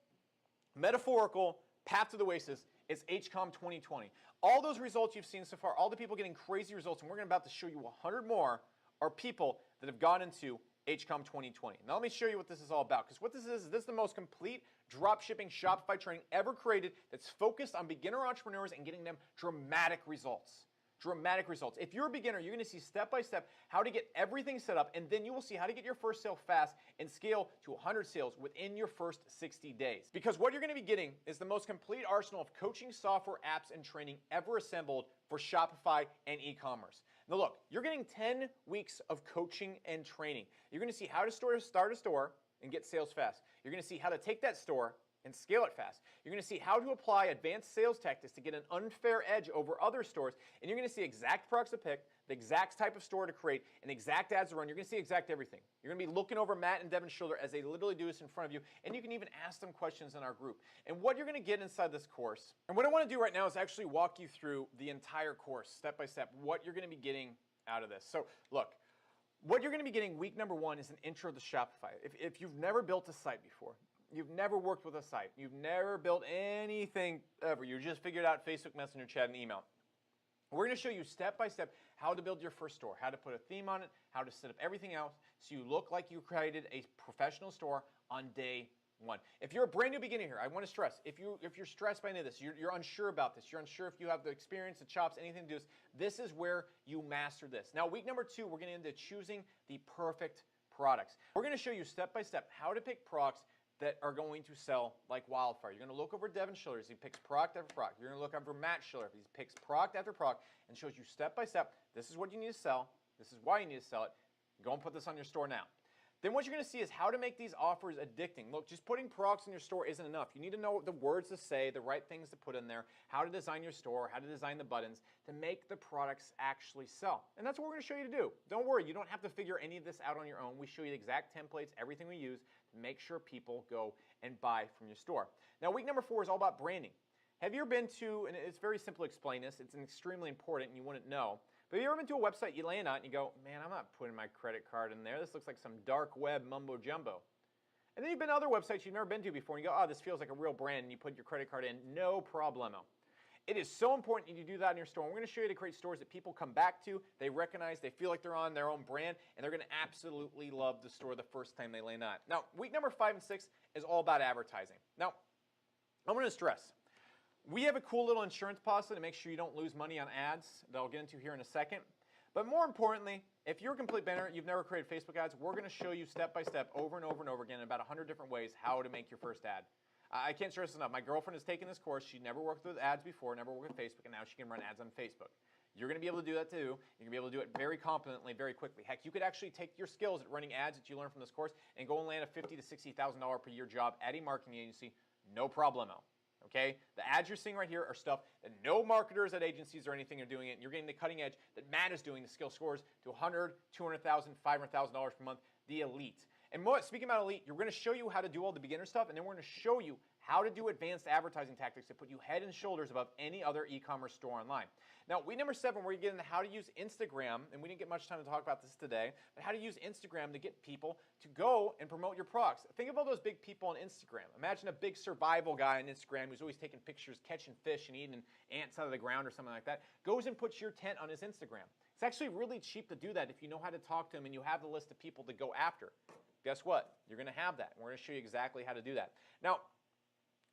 metaphorical path to the oasis is HCOM 2020. All those results you've seen so far, all the people getting crazy results, and we're about to show you 100 more, are people that have gone into HCOM 2020. Now let me show you what this is all about, because what this is the most complete dropshipping Shopify training ever created that's focused on beginner entrepreneurs and getting them dramatic results. Dramatic results. If you're a beginner, you're going to see step-by-step how to get everything set up, and then you will see how to get your first sale fast and scale to 100 sales within your first 60 days. Because what you're going to be getting is the most complete arsenal of coaching software, apps, and training ever assembled for Shopify and e-commerce. Now look, you're getting 10 weeks of coaching and training. You're going to see how to start a store and get sales fast. You're going to see how to take that store and scale it fast. You're going to see how to apply advanced sales tactics to get an unfair edge over other stores, and you're going to see exact products to pick, the exact type of store to create, and exact ads to run. You're going to see exact everything. You're going to be looking over Matt and Devin's shoulder as they literally do this in front of you, and you can even ask them questions in our group. And what you're going to get inside this course, and what I want to do right now is actually walk you through the entire course, step by step, what you're going to be getting out of this. So look, what you're going to be getting week number 1 is an intro to Shopify. If you've never built a site before, you've never worked with a site, you've never built anything ever, you just figured out Facebook Messenger chat and email, we're going to show you step by step how to build your first store, how to put a theme on it, how to set up everything else so you look like you created a professional store on day 1. If you're a brand new beginner here, I want to stress, if you're stressed by any of this, you're unsure about this, you're unsure if you have the experience, the chops, anything to do this is where you master this. Now, week number 2, we're going to into choosing the perfect products. We're going to show you step by step how to pick products that are going to sell like wildfire. You're going to look over Devin's shoulders. He picks product after product. You're going to look over Matt's shoulder. He picks product after product and shows you step by step, this is what you need to sell. This is why you need to sell it. Go and put this on your store now. Then what you're going to see is how to make these offers addicting. Look, just putting products in your store isn't enough. You need to know the words to say, the right things to put in there, how to design your store, how to design the buttons to make the products actually sell. And that's what we're going to show you to do. Don't worry, you don't have to figure any of this out on your own. We show you the exact templates, everything we use to make sure people go and buy from your store. Now, week number 4 is all about branding. Have you ever been to, and it's very simple to explain this, it's extremely important and you wouldn't know, but have you ever been to a website, you land on it and you go, man, I'm not putting my credit card in there. This looks like some dark web mumbo jumbo. And then you've been to other websites you've never been to before and you go, oh, this feels like a real brand, and you put your credit card in, no problemo. It is so important that you do that in your store. And we're going to show you how to create stores that people come back to, they recognize, they feel like they're on their own brand, and they're going to absolutely love the store the first time they land on it. Now, week number 5 and 6 is all about advertising. Now, I'm going to stress, we have a cool little insurance policy to make sure you don't lose money on ads that I'll get into here in a second. But more importantly, if you're a complete beginner, you've never created Facebook ads, we're going to show you step by step over and over and over again in about 100 different ways how to make your first ad. I can't stress this enough. My girlfriend has taken this course. She never worked with ads before, never worked with Facebook, and now she can run ads on Facebook. You're going to be able to do that too. You're going to be able to do it very competently, very quickly. Heck, you could actually take your skills at running ads that you learned from this course and go and land a $50,000 to $60,000 per year job at a marketing agency, no problemo. Okay? The ads you're seeing right here are stuff that no marketers at agencies or anything are doing it. And you're getting the cutting edge that Matt is doing to scale scores to $100,000, $200,000, $500,000 per month, the elite. And speaking about elite, we're going to show you how to do all the beginner stuff, and then we're going to show you how to do advanced advertising tactics that put you head and shoulders above any other e-commerce store online. Now, week number 7, we're going to get into how to use Instagram, and we didn't get much time to talk about this today, but how to use Instagram to get people to go and promote your products. Think of all those big people on Instagram. Imagine a big survival guy on Instagram who's always taking pictures, catching fish and eating ants out of the ground or something like that, goes and puts your tent on his Instagram. It's actually really cheap to do that if you know how to talk to him and you have the list of people to go after. Guess what? You're going to have that. We're going to show you exactly how to do that. Now,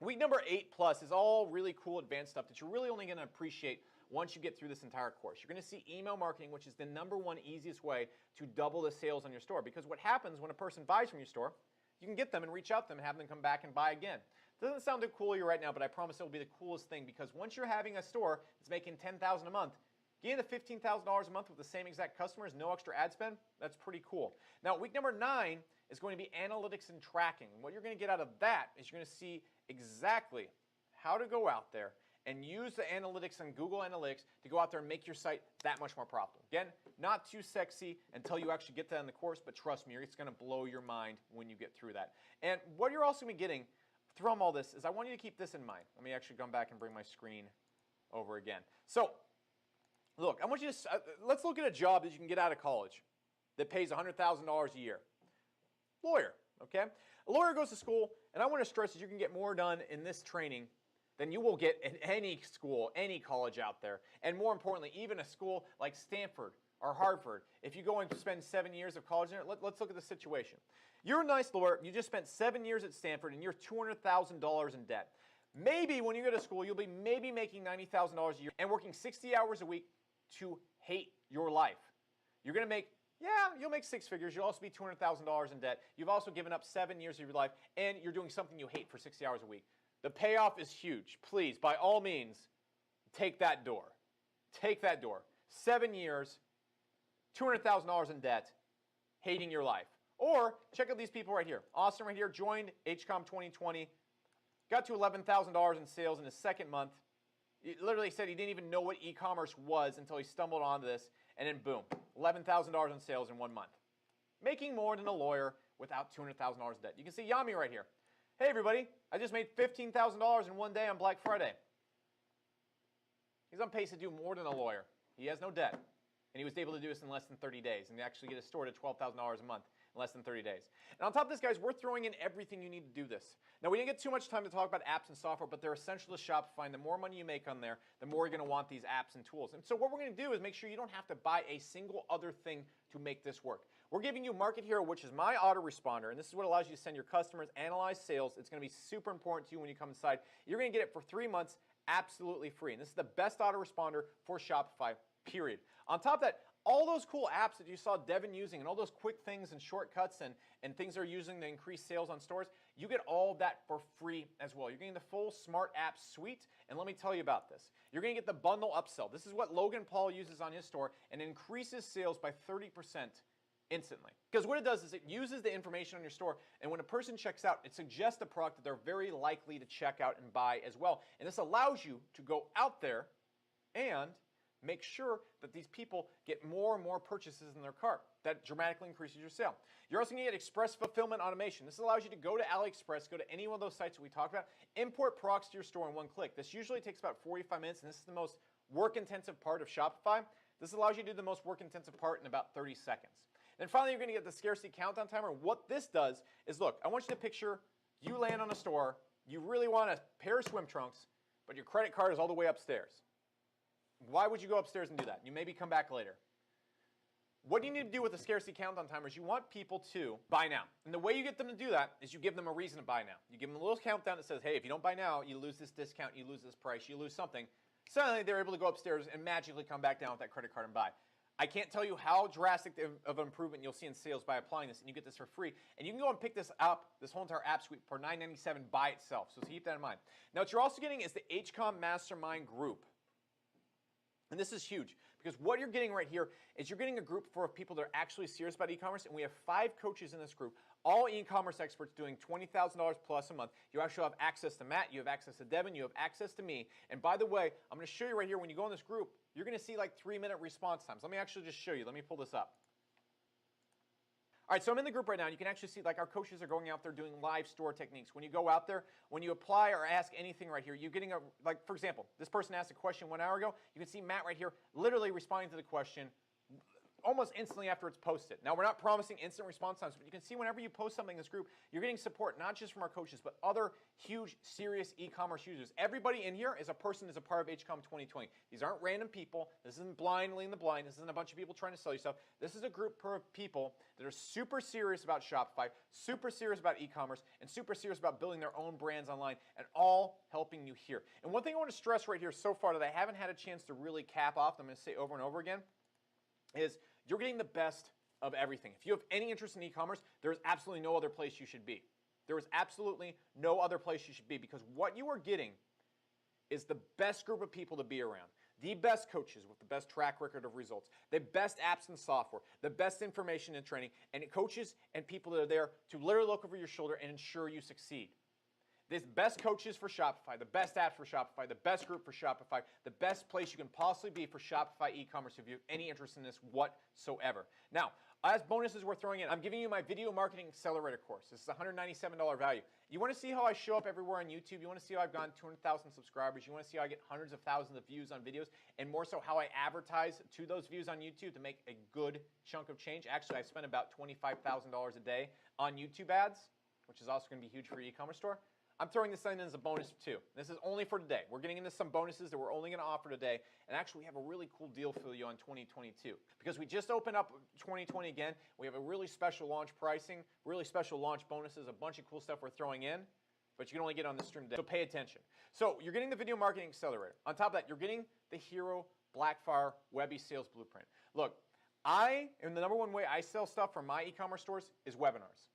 week number 8 plus is all really cool advanced stuff that you're really only going to appreciate once you get through this entire course. You're going to see email marketing, which is the #1 easiest way to double the sales on your store. Because what happens when a person buys from your store, you can get them and reach out to them and have them come back and buy again. Doesn't sound too cool right now, but I promise it will be the coolest thing, because once you're having a store that's making $10,000 a month, getting the $15,000 a month with the same exact customers, no extra ad spend, that's pretty cool. Now, week number 9 is going to be analytics and tracking. And what you're going to get out of that is you're going to see exactly how to go out there and use the analytics and Google Analytics to go out there and make your site that much more profitable. Again, not too sexy until you actually get that in the course, but trust me, it's going to blow your mind when you get through that. And what you're also going to be getting from all this is I want you to keep this in mind. Let me actually come back and bring my screen over again. So, look, I want you to, let's look at a job that you can get out of college that pays $100,000 a year. Lawyer, okay? A lawyer goes to school, and I want to stress that you can get more done in this training than you will get in any school, any college out there. And more importantly, even a school like Stanford or Harvard. If you go and spend 7 years of college in it, let's look at the situation. You're a nice lawyer, you just spent 7 years at Stanford, and you're $200,000 in debt. Maybe when you go to school, you'll be maybe making $90,000 a year and working 60 hours a week to hate your life. You're going to make, you'll make 6 figures. You'll also be $200,000 in debt. You've also given up 7 years of your life, and you're doing something you hate for 60 hours a week. The payoff is huge. Please, by all means, take that door. Take that door. 7 years, $200,000 in debt, hating your life. Or check out these people right here. Austin right here joined HCOM 2020, got to $11,000 in sales in his second month. He literally said he didn't even know what e-commerce was until he stumbled onto this, and then boom, $11,000 in sales in 1 month. Making more than a lawyer without $200,000 in debt. You can see Yami right here. Hey everybody, I just made $15,000 in 1 day on Black Friday. He's on pace to do more than a lawyer. He has no debt. And he was able to do this in less than 30 days and actually get a store to $12,000 a month in less than 30 days. And on top of this, guys, we're throwing in everything you need to do this. Now, we didn't get too much time to talk about apps and software, but they're essential to Shopify. And the more money you make on there, the more you're going to want these apps and tools. And so what we're going to do is make sure you don't have to buy a single other thing to make this work. We're giving you Market Hero, which is my autoresponder, and this is what allows you to send your customers, analyze sales. It's going to be super important to you when you come inside. You're going to get it for 3 months absolutely free. And this is the best autoresponder for Shopify, period. On top of that, all those cool apps that you saw Devin using and all those quick things and shortcuts and things they're using to increase sales on stores, you get all of that for free as well. You're getting the full smart app suite, and let me tell you about this. You're going to get the bundle upsell. This is what Logan Paul uses on his store and increases sales by 30% instantly. Because what it does is it uses the information on your store, and when a person checks out, it suggests a product that they're very likely to check out and buy as well. And this allows you to go out there and make sure that these people get more and more purchases in their cart. That dramatically increases your sale. You're also going to get express fulfillment automation. This allows you to go to AliExpress, go to any one of those sites that we talked about, import products to your store in 1 click. This usually takes about 45 minutes, and this is the most work-intensive part of Shopify. This allows you to do the most work-intensive part in about 30 seconds. And finally, you're going to get the scarcity countdown timer. What this does is, look, I want you to picture you land on a store, you really want a pair of swim trunks, but your credit card is all the way upstairs. Why would you go upstairs and do that? You maybe come back later. What you need to do with the scarcity countdown timer is you want people to buy now. And the way you get them to do that is you give them a reason to buy now. You give them a little countdown that says, hey, if you don't buy now, you lose this discount, you lose this price, you lose something. Suddenly, they're able to go upstairs and magically come back down with that credit card and buy. I can't tell you how drastic of improvement you'll see in sales by applying this, and you get this for free. And you can go and pick this up, this whole entire app suite, for $9.97 by itself. So keep that in mind. Now, what you're also getting is the HCOM Mastermind Group. And this is huge, because what you're getting right here is you're getting a group for people that are actually serious about e-commerce, and we have 5 coaches in this group, all e-commerce experts doing $20,000 plus a month. You actually have access to Matt, you have access to Devin, you have access to me. And by the way, I'm going to show you right here, when you go in this group, you're going to see like 3-minute response times. Let me actually just show you. Let me pull this up. All right, so I'm in the group right now. You can actually see like our coaches are going out there doing live store techniques. When you go out there, when you apply or ask anything right here, you're getting a, like for example, this person asked a question 1 hour ago. You can see Matt right here literally responding to the question almost instantly after it's posted. Now, we're not promising instant response times, but you can see whenever you post something in this group, you're getting support not just from our coaches, but other huge, serious e-commerce users. Everybody in here is a person is a part of HCOM 2020. These aren't random people. This isn't blindly in the blind. This isn't a bunch of people trying to sell you stuff. This is a group of people that are super serious about Shopify, super serious about e-commerce, and super serious about building their own brands online, and all helping you here. And one thing I want to stress right here so far that I haven't had a chance to really cap off, I'm going to say over and over again, is you're getting the best of everything. If you have any interest in e-commerce, there's absolutely no other place you should be. There is absolutely no other place you should be, because what you are getting is the best group of people to be around. The best coaches with the best track record of results, the best apps and software, the best information and training, and coaches and people that are there to literally look over your shoulder and ensure you succeed. The best coaches for Shopify, the best apps for Shopify, the best group for Shopify, the best place you can possibly be for Shopify e-commerce if you have any interest in this whatsoever. Now, as bonuses we're throwing in, I'm giving you my Video Marketing Accelerator course. This is $197 value. You want to see how I show up everywhere on YouTube? You want to see how I've gotten 200,000 subscribers? You want to see how I get hundreds of thousands of views on videos? And more so, how I advertise to those views on YouTube to make a good chunk of change? Actually, I spend about $25,000 a day on YouTube ads, which is also going to be huge for your e-commerce store. I'm throwing this in as a bonus too. This is only for today. We're getting into some bonuses that we're only going to offer today. And actually, we have a really cool deal for you on 2022. Because we just opened up 2020 again. We have a really special launch pricing, really special launch bonuses, a bunch of cool stuff we're throwing in. But you can only get on this stream today. So pay attention. So you're getting the Video Marketing Accelerator. On top of that, you're getting the Hero Blackfire Webby Sales Blueprint. Look, and the number one way I sell stuff from my e-commerce stores is webinars.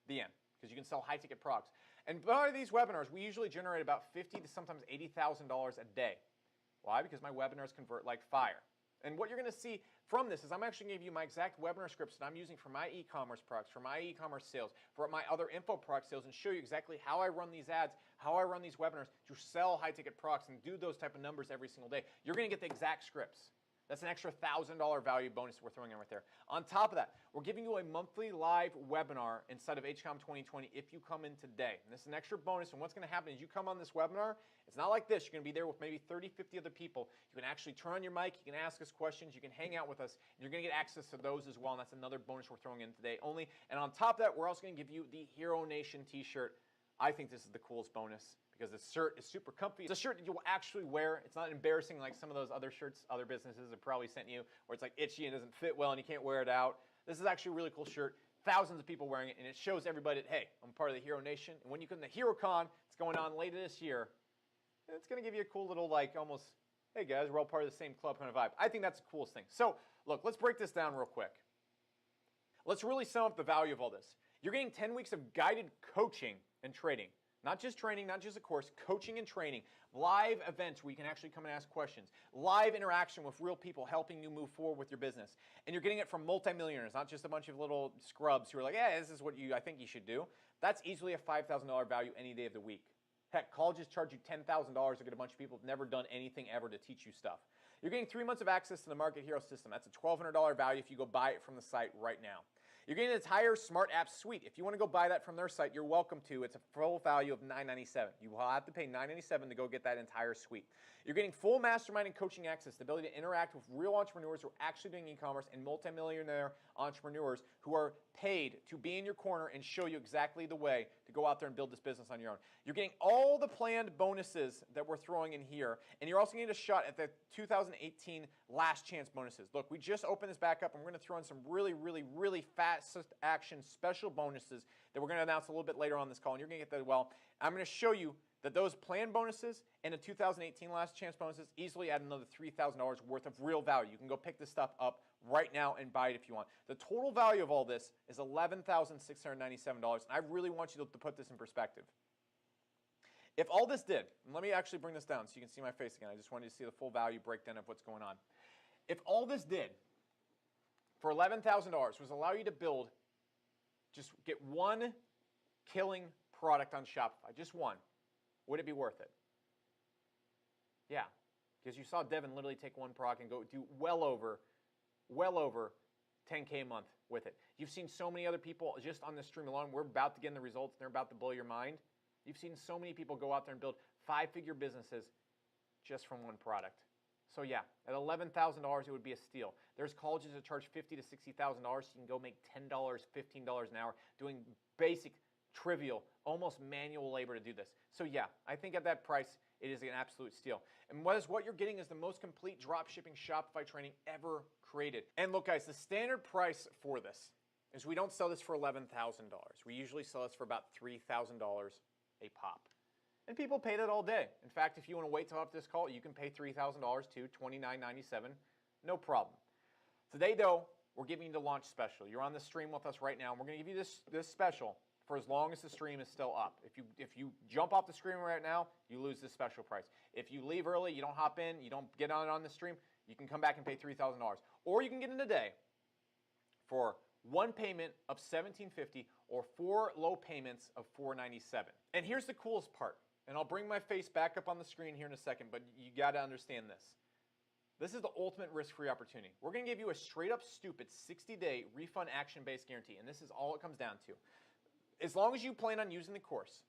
The end. Because you can sell high-ticket products. And by these webinars, we usually generate about $50,000 to sometimes $80,000 a day. Why? Because my webinars convert like fire. And what you're going to see from this is I'm actually going to give you my exact webinar scripts that I'm using for my e-commerce products, for my e-commerce sales, for my other info product sales, and show you exactly how I run these ads, how I run these webinars to sell high-ticket products and do those type of numbers every single day. You're going to get the exact scripts. That's an extra $1,000 value bonus we're throwing in right there. On top of that, we're giving you a monthly live webinar inside of HCOM 2020 if you come in today. And this is an extra bonus, and what's going to happen is you come on this webinar, it's not like this. You're going to be there with maybe 30, 50 other people. You can actually turn on your mic, you can ask us questions, you can hang out with us, and you're going to get access to those as well, and that's another bonus we're throwing in today only. And on top of that, we're also going to give you the Hero Nation t-shirt. I think this is the coolest bonus, because the shirt is super comfy. It's a shirt that you will actually wear. It's not embarrassing like some of those other shirts other businesses have probably sent you, where it's like itchy and doesn't fit well and you can't wear it out. This is actually a really cool shirt. Thousands of people wearing it, and it shows everybody that, hey, I'm part of the Hero Nation. And when you come to HeroCon, it's going on later this year, it's going to give you a cool little, like, almost, hey guys, we're all part of the same club kind of vibe. I think that's the coolest thing. So, look, let's break this down real quick. Let's really sum up the value of all this. You're getting 10 weeks of guided coaching and training. Not just training, not just a course, coaching and training, live events where you can actually come and ask questions, live interaction with real people helping you move forward with your business. And you're getting it from multimillionaires, not just a bunch of little scrubs who are like, yeah, this is what I think you should do. That's easily a $5,000 value any day of the week. Heck, colleges charge you $10,000 to get a bunch of people who've never done anything ever to teach you stuff. You're getting 3 months of access to the Market Hero system. That's a $1,200 value if you go buy it from the site right now. You're getting an entire Smart Apps suite. If you want to go buy that from their site, you're welcome to. It's a full value of $997. You will have to pay $997 to go get that entire suite. You're getting full mastermind and coaching access, the ability to interact with real entrepreneurs who are actually doing e-commerce and multimillionaire entrepreneurs who are paid to be in your corner and show you exactly the way to go out there and build this business on your own. You're getting all the planned bonuses that we're throwing in here, and you're also getting a shot at the 2018 last chance bonuses. Look, we just opened this back up, and we're going to throw in some really, really, really fast action special bonuses that we're going to announce a little bit later on this call, and you're going to get that as well. I'm going to show you that those planned bonuses and the 2018 last chance bonuses easily add another $3,000 worth of real value. You can go pick this stuff up right now and buy it if you want. The total value of all this is $11,697, and I really want you to put this in perspective. If all this did, and let me actually bring this down so you can see my face again. I just wanted you to see the full value breakdown of what's going on. If all this did for $11,000 was allow you to build, just get one killing product on Shopify, just one, would it be worth it? Yeah, because you saw Devin literally take one product and go do well over 10K a month with it. You've seen so many other people just on this stream alone. We're about to get in the results. They're about to blow your mind. You've seen so many people go out there and build 5-figure businesses just from one product. So yeah, at $11,000, it would be a steal. There's colleges that charge $50,000 to $60,000, so you can go make $10, $15 an hour doing basic, trivial, almost manual labor to do this. So yeah, I think at that price, it is an absolute steal. And what you're getting is the most complete dropshipping Shopify training ever created. And look guys, the standard price for this is we don't sell this for $11,000. We usually sell this for about $3,000 a pop. And people pay that all day. In fact, if you want to wait till after this call, you can pay $3,000 to $29.97, no problem. Today though, we're giving you the launch special. You're on the stream with us right now, and we're going to give you this special for as long as the stream is still up. If you jump off the screen right now, you lose this special price. If you leave early, you don't hop in, you don't get on the stream, you can come back and pay $3,000. Or you can get in today for one payment of $1,750 or 4 low payments of $497. And here's the coolest part. And I'll bring my face back up on the screen here in a second, but you got to understand this. This is the ultimate risk-free opportunity. We're going to give you a straight-up stupid 60-day refund action-based guarantee, and this is all it comes down to. As long as you plan on using the course,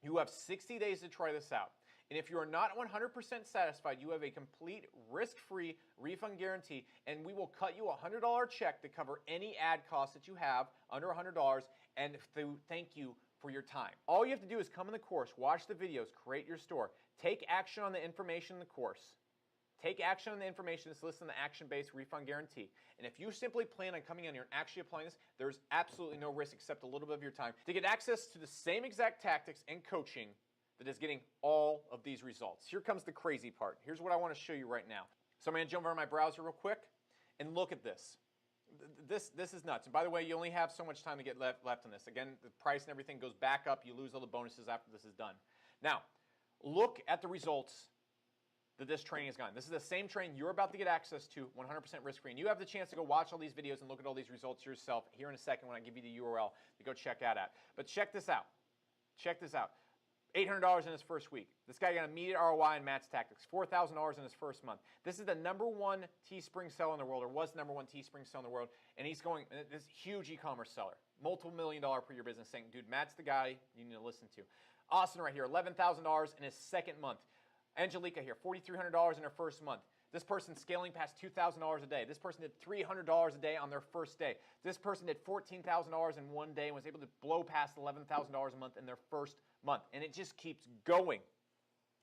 you have 60 days to try this out. And if you are not 100% satisfied, you have a complete risk-free refund guarantee, and we will cut you a $100 check to cover any ad costs that you have under $100, and thank you for your time. All you have to do is come in the course, watch the videos, create your store, take action on the information in the course, take action on the information that's listed in the action-based refund guarantee. And if you simply plan on coming in here and actually applying this, there's absolutely no risk except a little bit of your time to get access to the same exact tactics and coaching that is getting all of these results. Here comes the crazy part. Here's what I want to show you right now. So I'm going to jump over my browser real quick and look at this. This is nuts. And by the way, you only have so much time to get left on this. Again, the price and everything goes back up. You lose all the bonuses after this is done. Now, look at the results that this training has gotten. This is the same training you're about to get access to, 100% risk-free. And you have the chance to go watch all these videos and look at all these results yourself here in a second when I give you the URL to go check that out. But check this out. Check this out. $800 in his first week. This guy got an immediate ROI in Matt's tactics. $4,000 in his first month. This is the #1 Teespring seller in the world, or was the #1 Teespring seller in the world. And he's going, this huge e-commerce seller, multiple $1,000,000 per year business, saying, dude, Matt's the guy you need to listen to. Austin right here, $11,000 in his second month. Angelica here, $4,300 in her first month. This person scaling past $2,000 a day. This person did $300 a day on their first day. This person did $14,000 in one day and was able to blow past $11,000 a month in their first month. And it just keeps going.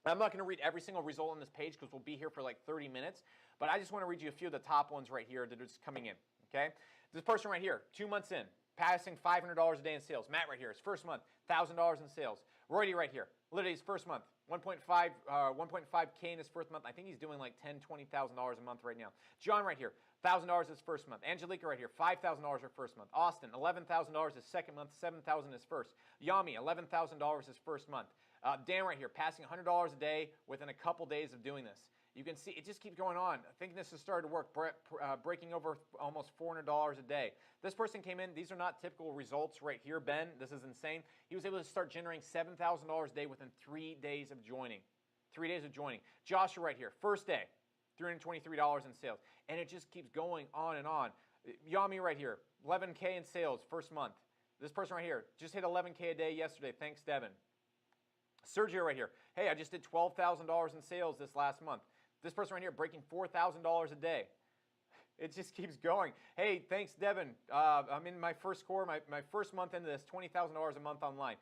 I'm not going to read every single result on this page because we'll be here for like 30 minutes, but I just want to read you a few of the top ones right here that are just coming in, okay? This person right here, 2 months in, passing $500 a day in sales. Matt right here, his first month, $1,000 in sales. Roydy right here, literally his first month, 1.5K in his first month. I think he's doing like $10,000, $20,000 a month right now. John right here, $1,000 his first month. Angelica right here, $5,000 her first month. Austin, $11,000 his second month, $7,000 his first. Yami, $11,000 his first month. Dan right here, passing $100 a day within a couple days of doing this. You can see it just keeps going on. I think this has started to work, breaking over almost $400 a day. This person came in. These are not typical results right here. Ben, this is insane. He was able to start generating $7,000 a day within 3 days of joining. 3 days of joining. Joshua right here, first day, $323 in sales. And it just keeps going on and on. Yami right here, 11K in sales first month. This person right here just hit 11K a day yesterday. Thanks, Devin. Sergio right here, hey, I just did $12,000 in sales this last month. This person right here breaking $4,000 a day. It just keeps going. Hey, thanks, Devin. I'm in my first core, my first month into this, $20,000 a month online.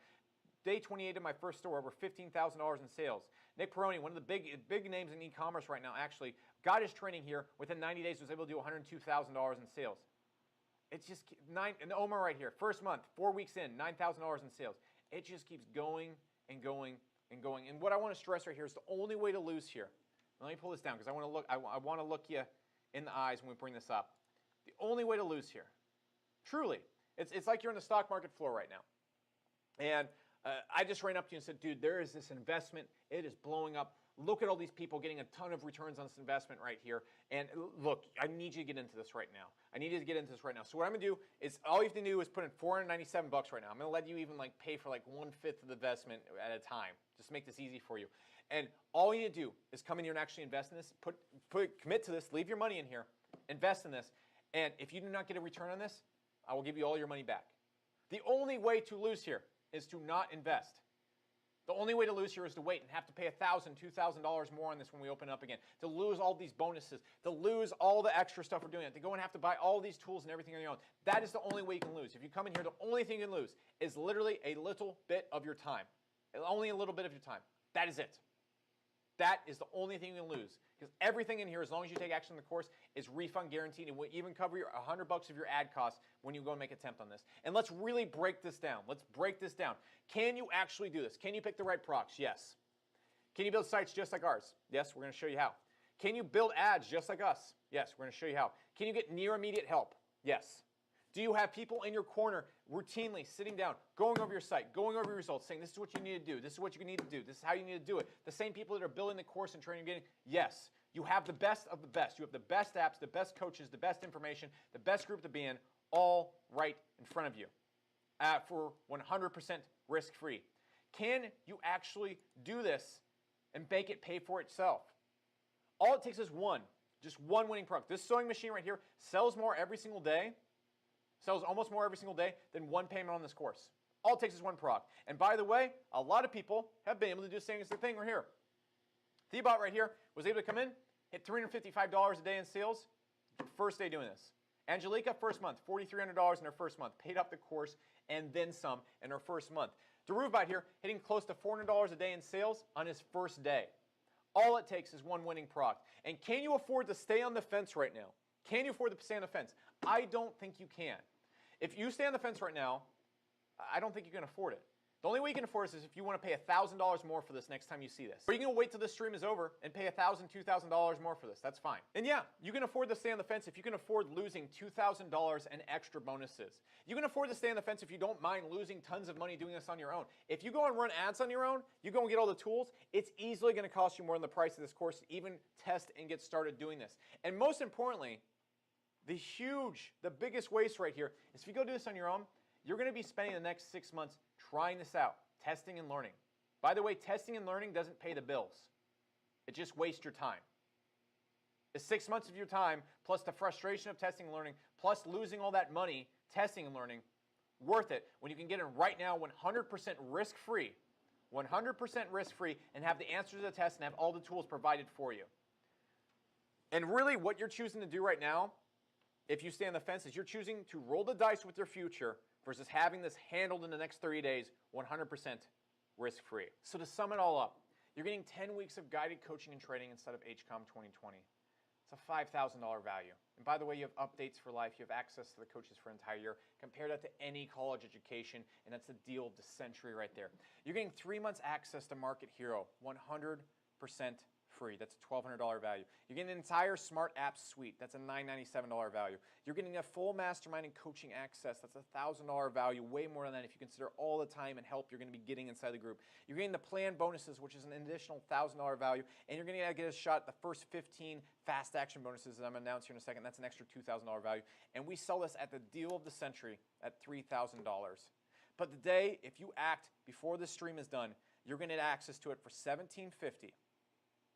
Day 28 of my first store, over $15,000 in sales. Nick Peroni, one of the big names in e-commerce right now, actually, got his training here. Within 90 days, was able to do $102,000 in sales. It's just and Omar right here, first month, 4 weeks in, $9,000 in sales. It just keeps going and going and going. And what I want to stress right here is the only way to lose here. Let me pull this down because I want to look you in the eyes when we bring this up. The only way to lose here, truly, it's like you're in the stock market floor right now. And I just ran up to you and said, dude, there is this investment. It is blowing up. Look at all these people getting a ton of returns on this investment right here. And look, I need you to get into this right now. I need you to get into this right now. So what I'm going to do is all you have to do is put in $497 right now. I'm going to let you even like pay for like 1/5 of the investment at a time. Just make this easy for you. And all you need to do is come in here and actually invest in this. Commit to this. Leave your money in here. Invest in this. And if you do not get a return on this, I will give you all your money back. The only way to lose here is to not invest. The only way to lose here is to wait and have to pay $1,000, $2,000 more on this when we open up again. To lose all these bonuses. To lose all the extra stuff we're doing. To go and have to buy all these tools and everything on your own. That is the only way you can lose. If you come in here, the only thing you can lose is literally a little bit of your time. Only a little bit of your time. That is it. That is the only thing you can lose. Because everything in here, as long as you take action in the course, is refund guaranteed. And will even cover your $100 of your ad costs when you go and make an attempt on this. And let's really break this down. Let's break this down. Can you actually do this? Can you pick the right products? Yes. Can you build sites just like ours? Yes, we're going to show you how. Can you build ads just like us? Yes, we're going to show you how. Can you get near immediate help? Yes. Do you have people in your corner routinely sitting down, going over your site, going over your results, saying this is what you need to do, this is what you need to do, this is how you need to do it? The same people that are building the course and training you're getting, yes, you have the best of the best. You have the best apps, the best coaches, the best information, the best group to be in, all right in front of you for 100% risk-free. Can you actually do this and make it pay for itself? All it takes is just one winning product. This sewing machine right here sells more every single day, sells almost more every single day than one payment on this course. All it takes is one product. And by the way, a lot of people have been able to do the same thing right here. Thebot right here was able to come in, hit $355 a day in sales, first day doing this. Angelica, first month, $4,300 in her first month, paid up the course and then some in her first month. Daruvbot here, hitting close to $400 a day in sales on his first day. All it takes is one winning product. And can you afford to stay on the fence right now? Can you afford to stay on the fence? I don't think you can. If you stay on the fence right now, I don't think you can afford it. The only way you can afford this is if you want to pay $1,000 more for this next time you see this. Or you can wait till this stream is over and pay $1,000, $2,000 more for this. That's fine. And yeah, you can afford to stay on the fence if you can afford losing $2,000 and extra bonuses. You can afford to stay on the fence if you don't mind losing tons of money doing this on your own. If you go and run ads on your own, you go and get all the tools, it's easily going to cost you more than the price of this course to even test and get started doing this. And most importantly, the biggest waste right here is if you go do this on your own, you're going to be spending the next 6 months trying this out, testing and learning. By the way, testing and learning doesn't pay the bills. It just wastes your time. It's 6 months of your time, plus the frustration of testing and learning, plus losing all that money testing and learning, worth it when you can get in right now 100% risk-free, 100% risk-free, and have the answers to the test and have all the tools provided for you. And really what you're choosing to do right now, if you stay on the fence, is you're choosing to roll the dice with your future versus having this handled in the next 30 days 100% risk-free. So to sum it all up, you're getting 10 weeks of guided coaching and training instead of HCOM 2020. It's a $5,000 value. And by the way, you have updates for life. You have access to the coaches for an entire year. Compare that to any college education, and that's the deal of the century right there. You're getting 3 months access to Market Hero, 100% free. That's a $1,200 value. You're getting an entire Smart Apps suite. That's a $997 value. You're getting a full mastermind and coaching access. That's a $1,000 value, way more than that if you consider all the time and help you're going to be getting inside the group. You're getting the plan bonuses, which is an additional $1,000 value, and you're going to get a shot at the first 15 fast action bonuses that I'm going to announce here in a second. That's an extra $2,000 value, and we sell this at the deal of the century at $3,000. But today, if you act before the stream is done, you're going to get access to it for $1,750.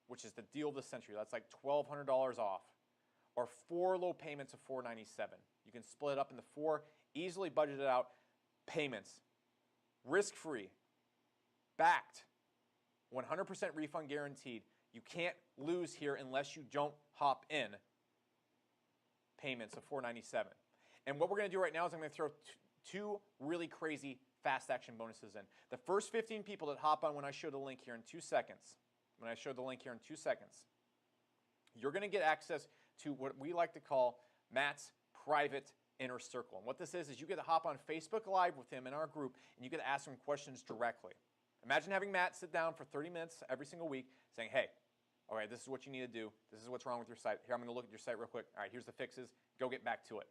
Which is the deal of the century. That's like $1,200 off, or 4 low payments of $497. You can split it up into 4 easily budgeted out payments, risk-free, backed, 100% refund guaranteed. You can't lose here unless you don't hop in. Payments of $497. And what we're going to do right now is I'm going to throw 2 really crazy fast action bonuses in. The first 15 people that hop on when I show the link here in 2 seconds. When I show the link here in 2 seconds, you're going to get access to what we like to call Matt's private inner circle. And what this is you get to hop on Facebook Live with him in our group, and you get to ask him questions directly. Imagine having Matt sit down for 30 minutes every single week saying, hey, all right, this is what you need to do. This is what's wrong with your site. Here, I'm going to look at your site real quick. All right, here's the fixes. Go get back to it.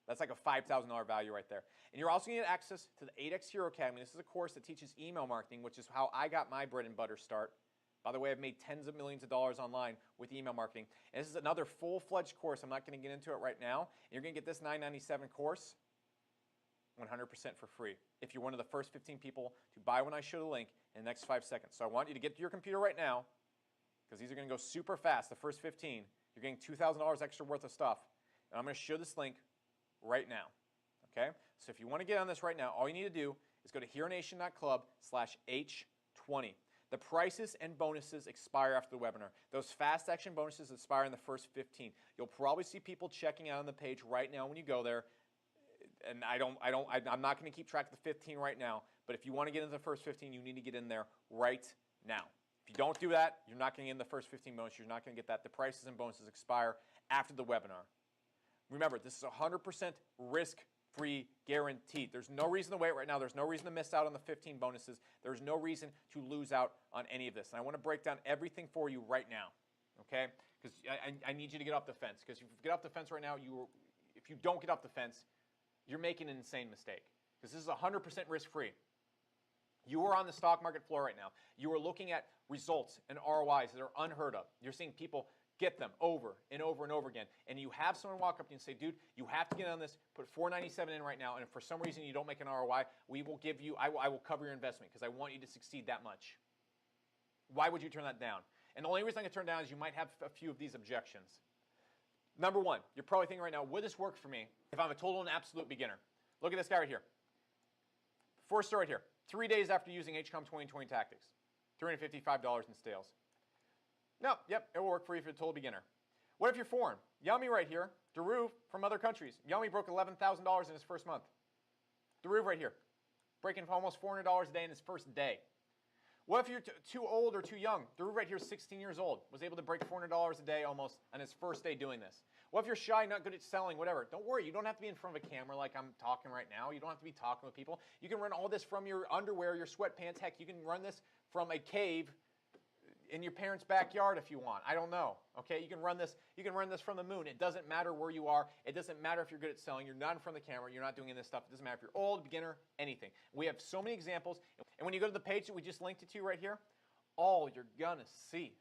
That's like a $5,000 value right there. And you're also going to get access to the 8X Hero Academy. This is a course that teaches email marketing, which is how I got my bread and butter start. By the way, I've made tens of millions of dollars online with email marketing. And this is another full-fledged course. I'm not going to get into it right now. And you're going to get this $997 course 100% for free if you're one of the first 15 people to buy when I show the link in the next 5 seconds. So I want you to get to your computer right now because these are going to go super fast, the first 15. You're getting $2,000 extra worth of stuff. And I'm going to show this link right now. Okay? So if you want to get on this right now, all you need to do is go to heronation.club/H20. The prices and bonuses expire after the webinar. Those fast action bonuses expire in the first 15. You'll probably see people checking out on the page right now when you go there. And I'm not going to keep track of the 15 right now, but if you want to get into the first 15, you need to get in there right now. If you don't do that, you're not going to get in the first 15 bonus. You're not going to get that. The prices and bonuses expire after the webinar. Remember, this is 100% risk-free guaranteed. There's no reason to wait right now. There's no reason to miss out on the 15 bonuses. There's no reason to lose out on any of this. And I want to break down everything for you right now, okay? Because I need you to get off the fence. Because if you get off the fence right now, if if you don't get off the fence, you're making an insane mistake because this is 100% risk-free. You are on the stock market floor right now. You are looking at results and ROIs that are unheard of. You're seeing people get them over and over and over again. And you have someone walk up to you and say, dude, you have to get on this, put $497 in right now, and if for some reason you don't make an ROI, we will give you, I will cover your investment because I want you to succeed that much. Why would you turn that down? And the only reason I can turn down is you might have a few of these objections. Number one, you're probably thinking right now, would this work for me if I'm a total and absolute beginner? Look at this guy right here. First story right here. 3 days after using HCOM 2020 tactics, $355 in sales. No, yep, it will work for you if you're a total beginner. What if you're foreign? Yummy right here. Daru from other countries. Yummy broke $11,000 in his first month. Daru right here, breaking almost $400 a day in his first day. What if you're too old or too young? Daru right here is 16 years old, was able to break $400 a day almost on his first day doing this. What if you're shy, not good at selling, whatever? Don't worry, you don't have to be in front of a camera like I'm talking right now. You don't have to be talking with people. You can run all this from your underwear, your sweatpants. Heck, you can run this from a cave in your parents' backyard if you want. I don't know. Okay, you can run this from the moon. It doesn't matter where you are. It doesn't matter if you're good at selling. You're not in front of the camera. You're not doing any of this stuff. It doesn't matter if you're old, beginner, anything. We have so many examples. And when you go to the page that we just linked it to right here, all you're gonna see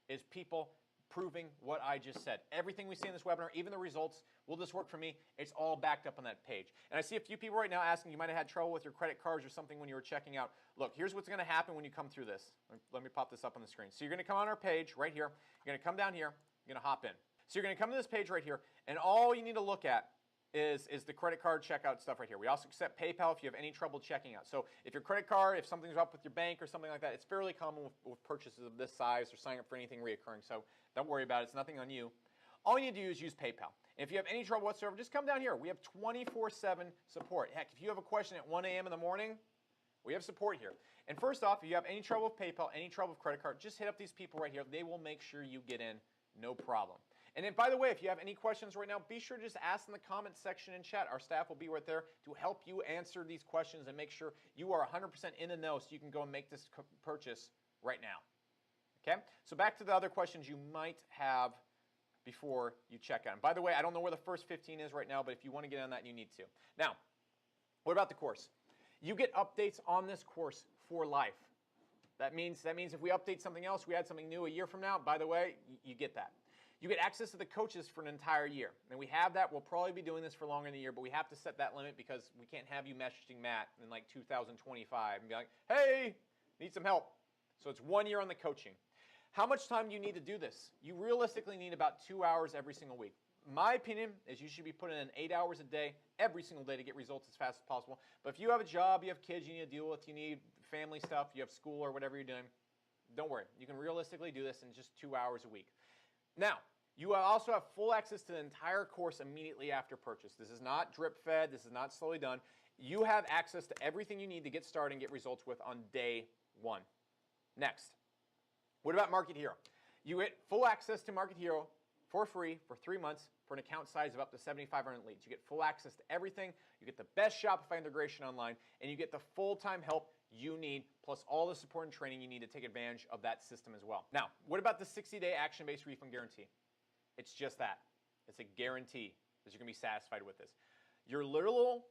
is people proving what I just said. Everything we see in this webinar, even the results, will this work for me? It's all backed up on that page. And I see a few people right now asking, you might have had trouble with your credit cards or something when you were checking out. Look, here's what's going to happen when you come through this. Let me pop this up on the screen. So you're going to come on our page right here. You're going to come down here. You're going to hop in. So you're going to come to this page right here, and all you need to look at is the credit card checkout stuff right here. We also accept PayPal if you have any trouble checking out. So if your credit card, if something's up with your bank or something like that, it's fairly common with purchases of this size or signing up for anything reoccurring. So don't worry about it. It's nothing on you. All you need to do is use PayPal. And if you have any trouble whatsoever, just come down here. We have 24/7 support. Heck, if you have a question at 1 a.m. in the morning, we have support here. And first off, if you have any trouble with PayPal, any trouble with credit card, just hit up these people right here. They will make sure you get in, no problem. And then, by the way, if you have any questions right now, be sure to just ask in the comments section in chat. Our staff will be right there to help you answer these questions and make sure you are 100% in the know so you can go and make this purchase right now. Okay? So back to the other questions you might have before you check out. And by the way, I don't know where the first 15 is right now, but if you want to get on that, you need to. Now, what about the course? You get updates on this course for life. That means if we update something else, we add something new a year from now, by the way, you get that. You get access to the coaches for an entire year. And we have that. We'll probably be doing this for longer than a year, but we have to set that limit because we can't have you messaging Matt in like 2025 and be like, hey, need some help. So it's 1 year on the coaching. How much time do you need to do this? You realistically need about 2 hours every single week. My opinion is you should be putting in 8 hours a day, every single day to get results as fast as possible. But if you have a job, you have kids you need to deal with, you need family stuff, you have school or whatever you're doing, don't worry. You can realistically do this in just 2 hours a week. Now, you also have full access to the entire course immediately after purchase. This is not drip fed. This is not slowly done. You have access to everything you need to get started and get results with on day one. Next, what about Market Hero? You get full access to Market Hero for free for 3 months for an account size of up to 7,500 leads. You get full access to everything. You get the best Shopify integration online, and you get the full-time help you need, plus all the support and training you need to take advantage of that system as well. Now, what about the 60-day action-based refund guarantee? It's just that. It's a guarantee that you're going to be satisfied with this. Your literal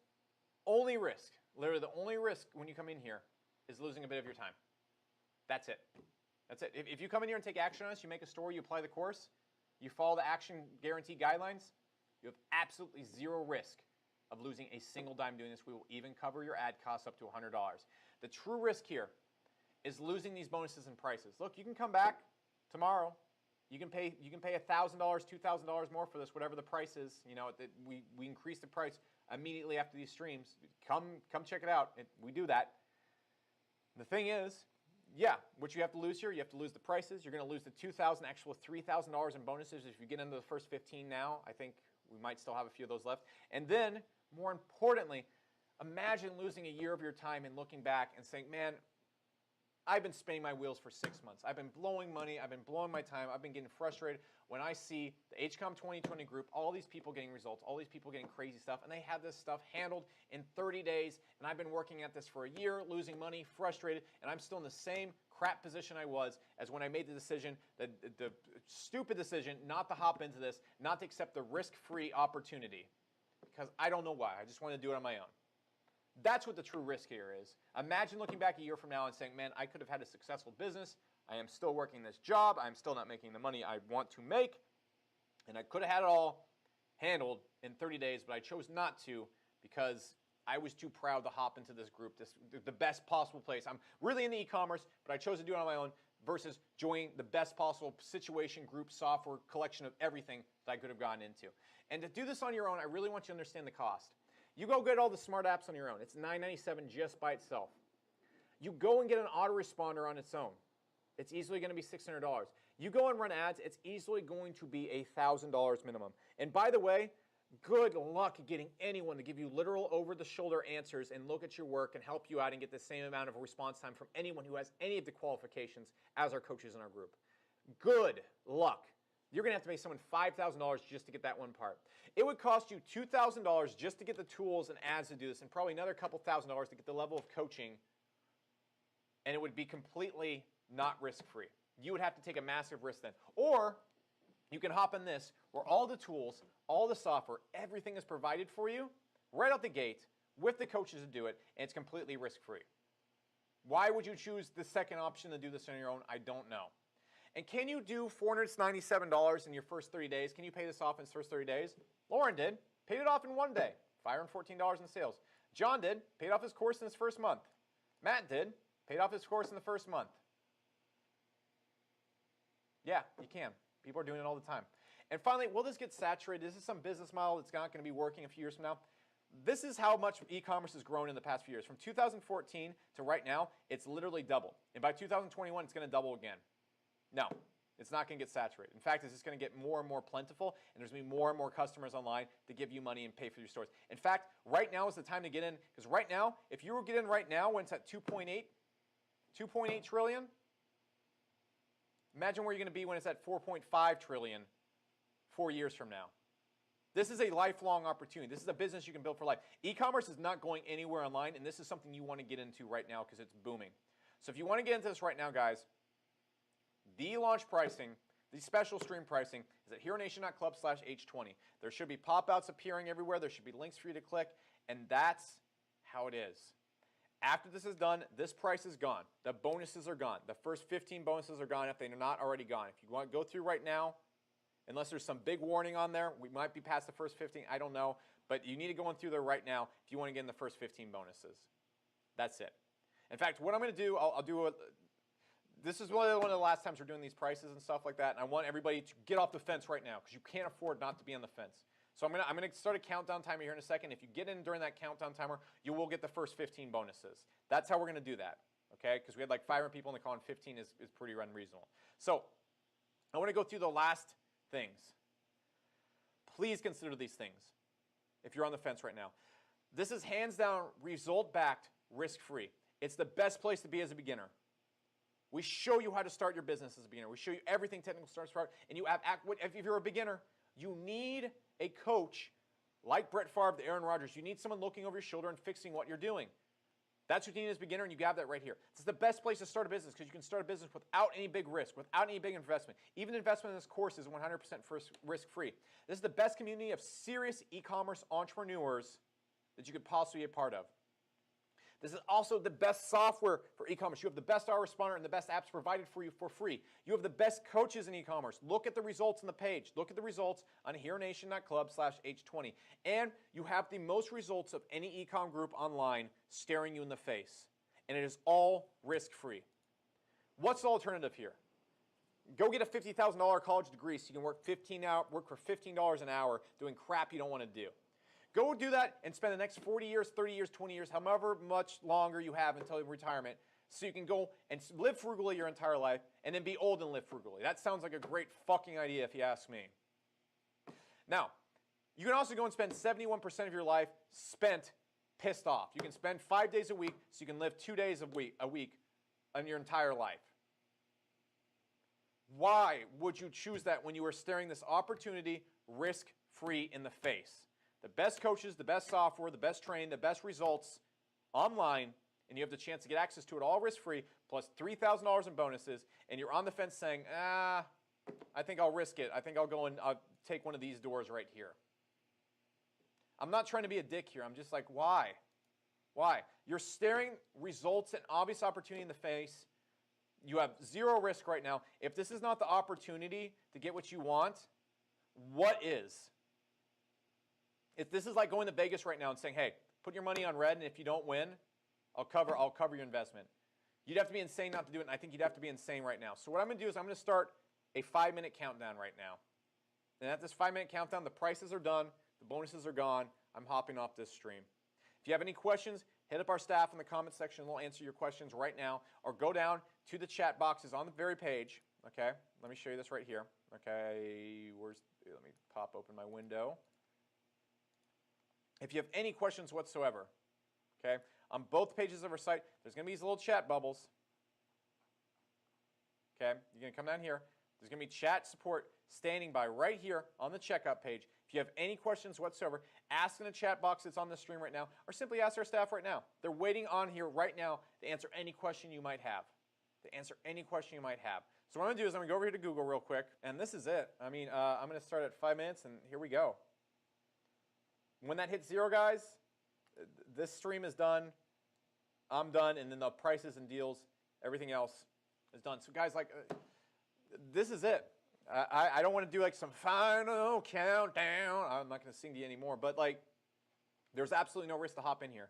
only risk, literally the only risk when you come in here is losing a bit of your time. That's it. That's it. If you come in here and take action on this, you make a story, you apply the course, you follow the action guarantee guidelines, you have absolutely zero risk of losing a single dime doing this. We will even cover your ad costs up to $100. The true risk here is losing these bonuses and prices. Look, you can come back tomorrow. You can pay $1,000, $2,000 more for this, whatever the price is. You know, we increase the price immediately after these streams. Come check it out. We do that. The thing is, yeah, what you have to lose here, you have to lose the prices. You're going to lose the $2,000, actual $3,000 in bonuses. If you get into the first 15 now, I think we might still have a few of those left. And then, more importantly, imagine losing a year of your time and looking back and saying, man, I've been spinning my wheels for 6 months. I've been blowing money. I've been blowing my time. I've been getting frustrated when I see the HCOM 2020 group, all these people getting results, all these people getting crazy stuff, and they have this stuff handled in 30 days, and I've been working at this for a year, losing money, frustrated, and I'm still in the same crap position I was as when I made the decision to stupid decision not to hop into this, not to accept the risk-free opportunity, because I don't know why. I just want to do it on my own. That's what the true risk here is. Imagine looking back a year from now and saying, man, I could have had a successful business. I am still working this job. I'm still not making the money I want to make. And I could have had it all handled in 30 days, but I chose not to because I was too proud to hop into this group, the best possible place. I'm really into e-commerce, but I chose to do it on my own versus joining the best possible situation, group, software, collection of everything that I could have gotten into. And to do this on your own, I really want you to understand the cost. You go get all the smart apps on your own. It's $9.97 just by itself. You go and get an autoresponder on its own. It's easily going to be $600. You go and run ads, it's easily going to be $1,000 minimum. And by the way, good luck getting anyone to give you literal over-the-shoulder answers and look at your work and help you out and get the same amount of response time from anyone who has any of the qualifications as our coaches in our group. Good luck. You're going to have to pay someone $5,000 just to get that one part. It would cost you $2,000 just to get the tools and ads to do this, and probably another couple $1,000s to get the level of coaching, and it would be completely not risk-free. You would have to take a massive risk then. Or you can hop in this where all the tools, all the software, everything is provided for you right out the gate with the coaches to do it, and it's completely risk-free. Why would you choose the second option to do this on your own? I don't know. And can you do $497 in your first 30 days? Can you pay this off in his first 30 days? Lauren did. Paid it off in one day. $514 in sales. John did. Paid off his course in his first month. Matt did. Paid off his course in the first month. Yeah, you can. People are doing it all the time. And finally, will this get saturated? Is this some business model that's not going to be working a few years from now? This is how much e-commerce has grown in the past few years. From 2014 to right now, it's literally doubled. And by 2021, it's going to double again. No, it's not going to get saturated. In fact, it's just going to get more and more plentiful, and there's going to be more and more customers online to give you money and pay for your stores. In fact, right now is the time to get in, because right now, if you were to get in right now when it's at 2.8 trillion, imagine where you're going to be when it's at 4.5 trillion 4 years from now. This is a lifelong opportunity. This is a business you can build for life. E-commerce is not going anywhere online, and this is something you want to get into right now because it's booming. So if you want to get into this right now, guys, the launch pricing, the special stream pricing is at HeroNation.club/H20. There should be pop-outs appearing everywhere. There should be links for you to click, and that's how it is. After this is done, this price is gone. The bonuses are gone. The first 15 bonuses are gone if they're not already gone. If you want to go through right now, unless there's some big warning on there, we might be past the first 15, I don't know, but you need to go in through there right now if you want to get in the first 15 bonuses. That's it. In fact, what I'm going to do, this is one of the last times we're doing these prices and stuff like that, and I want everybody to get off the fence right now because you can't afford not to be on the fence. So I'm gonna start a countdown timer here in a second. If you get in during that countdown timer, you will get the first 15 bonuses. That's how we're going to do that, okay? Because we had like 500 people in the call, and 15 is pretty unreasonable. So I want to go through the last things. Please consider these things if you're on the fence right now. This is hands down result-backed, risk-free. It's the best place to be as a beginner. We show you how to start your business as a beginner. We show you everything technical start, and you have, if you're a beginner, you need a coach like Brett Favre, the Aaron Rodgers. You need someone looking over your shoulder and fixing what you're doing. That's what you need as a beginner, and you have that right here. This is the best place to start a business because you can start a business without any big risk, without any big investment. Even investment in this course is 100% risk-free. This is the best community of serious e-commerce entrepreneurs that you could possibly be a part of. This is also the best software for e-commerce. You have the best autoresponder and the best apps provided for you for free. You have the best coaches in e-commerce. Look at the results on the page. Look at the results on HeroNation.club/H20. And you have the most results of any e-com group online staring you in the face. And it is all risk-free. What's the alternative here? Go get a $50,000 college degree so you can work for $15 an hour doing crap you don't want to do. Go do that and spend the next 40 years, 30 years, 20 years, however much longer you have until retirement, so you can go and live frugally your entire life and then be old and live frugally. That sounds like a great fucking idea if you ask me. Now, you can also go and spend 71% of your life spent pissed off. You can spend 5 days a week so you can live 2 days a week on your entire life. Why would you choose that when you are staring this opportunity risk-free in the face? The best coaches, the best software, the best training, the best results online, and you have the chance to get access to it all risk-free, plus $3,000 in bonuses, and you're on the fence saying, I think I'll risk it. I think I'll go and I'll take one of these doors right here. I'm not trying to be a dick here. I'm just like, why? Why? You're staring results and obvious opportunity in the face. You have zero risk right now. If this is not the opportunity to get what you want, what is? If this is like going to Vegas right now and saying, hey, put your money on red, and if you don't win, I'll cover your investment. You'd have to be insane not to do it, and I think you'd have to be insane right now. So what I'm going to do is I'm going to start a 5-minute countdown right now. And at this 5-minute countdown, the prices are done, the bonuses are gone. I'm hopping off this stream. If you have any questions, hit up our staff in the comment section. We'll answer your questions right now. Or go down to the chat boxes on the very page. Okay, let me show you this right here. Okay, let me pop open my window. If you have any questions whatsoever, okay, on both pages of our site, there's going to be these little chat bubbles. Okay, you're going to come down here. There's going to be chat support standing by right here on the checkout page. If you have any questions whatsoever, ask in the chat box that's on the stream right now, or simply ask our staff right now. They're waiting on here right now to answer any question you might have. So what I'm going to do is I'm going to go over here to Google real quick, and this is it. I mean, I'm going to start at 5 minutes, and here we go. When that hits 0, guys, this stream is done. I'm done, and then the prices and deals, everything else is done. So guys, like, this is it. I don't want to do like some final countdown. I'm not going to sing to you anymore, but like, there's absolutely no risk to hop in here.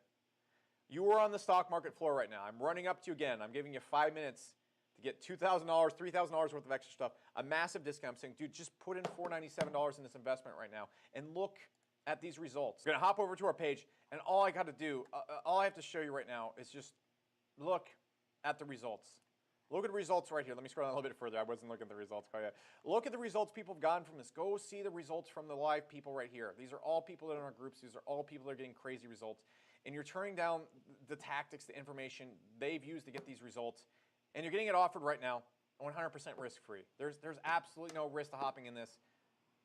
You are on the stock market floor right now. I'm running up to you again. I'm giving you 5 minutes to get $2,000, $3,000 worth of extra stuff, a massive discount. I'm saying, dude, just put in $497 in this investment right now and look at these results. We're going to hop over to our page, and all I got to do, all I have to show you right now is just look at the results. Look at the results right here. Let me scroll down a little bit further. I wasn't looking at the results quite yet. Look at the results people have gotten from this. Go see the results from the live people right here. These are all people that are in our groups. These are all people that are getting crazy results. And you're turning down the tactics, the information they've used to get these results. And you're getting it offered right now 100% risk-free. There's absolutely no risk to hopping in this.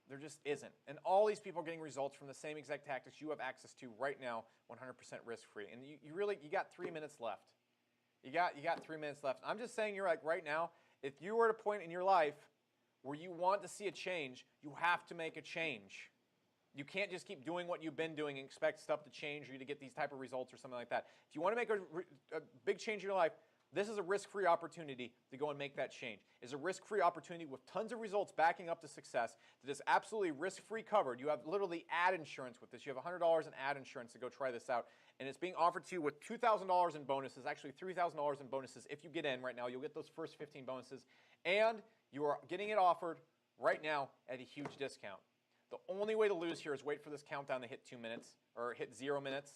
There just isn't. And all these people are getting results from the same exact tactics you have access to right now 100% risk-free. And you got 3 minutes left. You got 3 minutes left. I'm just saying, you're like right now, if you were at a point in your life where you want to see a change, you have to make a change. You can't just keep doing what you've been doing and expect stuff to change or you to get these type of results or something like that. If you want to make a big change in your life, this is a risk-free opportunity to go and make that change. It's a risk-free opportunity with tons of results backing up to success that is absolutely risk-free covered. You have literally ad insurance with this. You have $100 in ad insurance to go try this out. And it's being offered to you with $2,000 in bonuses, actually $3,000 in bonuses. If you get in right now, you'll get those first 15 bonuses. And you are getting it offered right now at a huge discount. The only way to lose here is wait for this countdown to hit 2 minutes, or hit 0 minutes.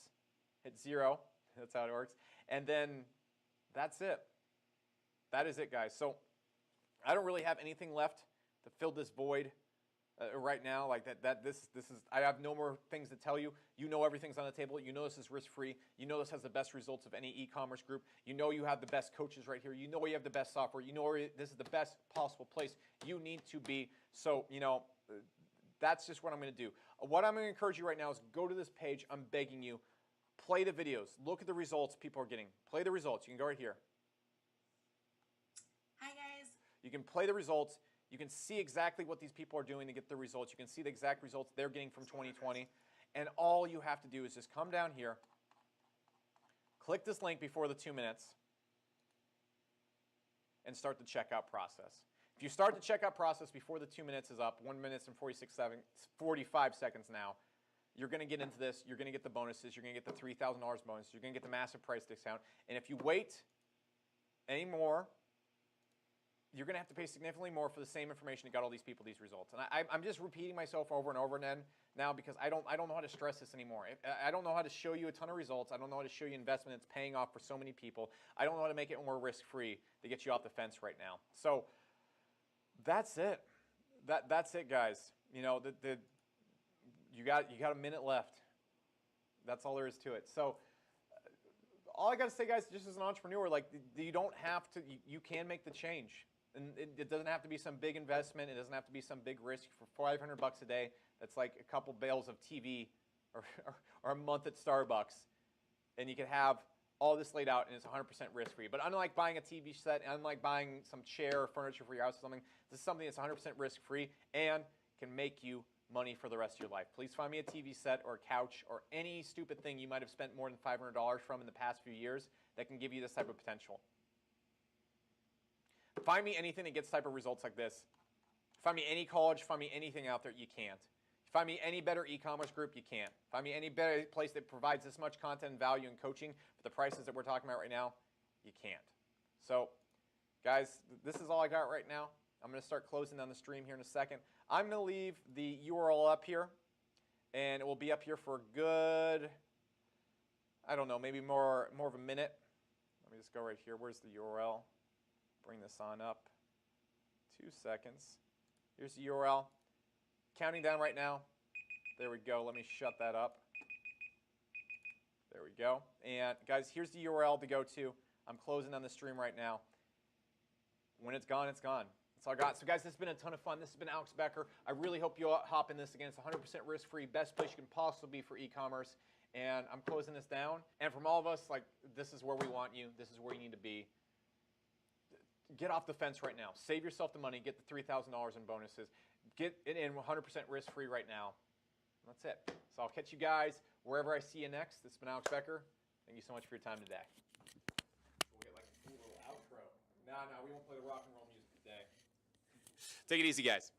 Hit 0. That's how it works. And then that's it. That is it, guys. So I don't really have anything left to fill this void right now. Like this is. I have no more things to tell you. You know everything's on the table. You know this is risk-free. You know this has the best results of any e-commerce group. You know you have the best coaches right here. You know you have the best software. You know this is the best possible place you need to be. So that's just what I'm going to do. What I'm going to encourage you right now is go to this page. I'm begging you. Play the videos. Look at the results people are getting. Play the results. You can go right here. Hi, guys. You can play the results. You can see exactly what these people are doing to get the results. You can see the exact results they're getting from 2020. And all you have to do is just come down here, click this link before the 2 minutes, and start the checkout process. If you start the checkout process before the 2 minutes is up, 1 minute and 45 seconds now, you're going to get into this. You're going to get the bonuses. You're going to get the $3,000 bonus. You're going to get the massive price discount. And if you wait any more, you're going to have to pay significantly more for the same information that got all these people these results. And I'm just repeating myself over and over again now because I don't know how to stress this anymore. I don't know how to show you a ton of results. I don't know how to show you investment that's paying off for so many people. I don't know how to make it more risk-free to get you off the fence right now. So that's it. That's it, guys. You got a minute left. That's all there is to it. So all I got to say, guys, just as an entrepreneur, like you don't have to. You can make the change, and it doesn't have to be some big investment. It doesn't have to be some big risk for $500 a day. That's like a couple bales of TV, or a month at Starbucks, and you can have all this laid out, and it's 100% risk-free. But unlike buying a TV set, unlike buying some chair or furniture for your house or something, this is something that's 100% risk-free and can make you money for the rest of your life. Please find me a TV set or a couch or any stupid thing you might have spent more than $500 from in the past few years that can give you this type of potential. Find me anything that gets type of results like this. Find me any college, find me anything out there, you can't. Find me any better e-commerce group, you can't. Find me any better place that provides this much content and value and coaching for the prices that we're talking about right now, you can't. So, guys, this is all I got right now. I'm going to start closing down the stream here in a second. I'm going to leave the URL up here, and it will be up here for a good, I don't know, maybe more of a minute. Let me just go right here. Where's the URL? Bring this on up. 2 seconds. Here's the URL. Counting down right now. There we go. Let me shut that up. There we go. And guys, here's the URL to go to. I'm closing on the stream right now. When it's gone, it's gone. That's all I got. So guys, this has been a ton of fun. This has been Alex Becker. I really hope you hop in this again. It's 100% risk-free. Best place you can possibly be for e-commerce. And I'm closing this down. And from all of us, like, this is where we want you. This is where you need to be. Get off the fence right now. Save yourself the money. Get the $3,000 in bonuses. Get it in 100% risk-free right now. That's it. So I'll catch you guys wherever I see you next. This has been Alex Becker. Thank you so much for your time today. We'll get like a cool little outro. No, we won't play the rock and roll music today. Take it easy, guys.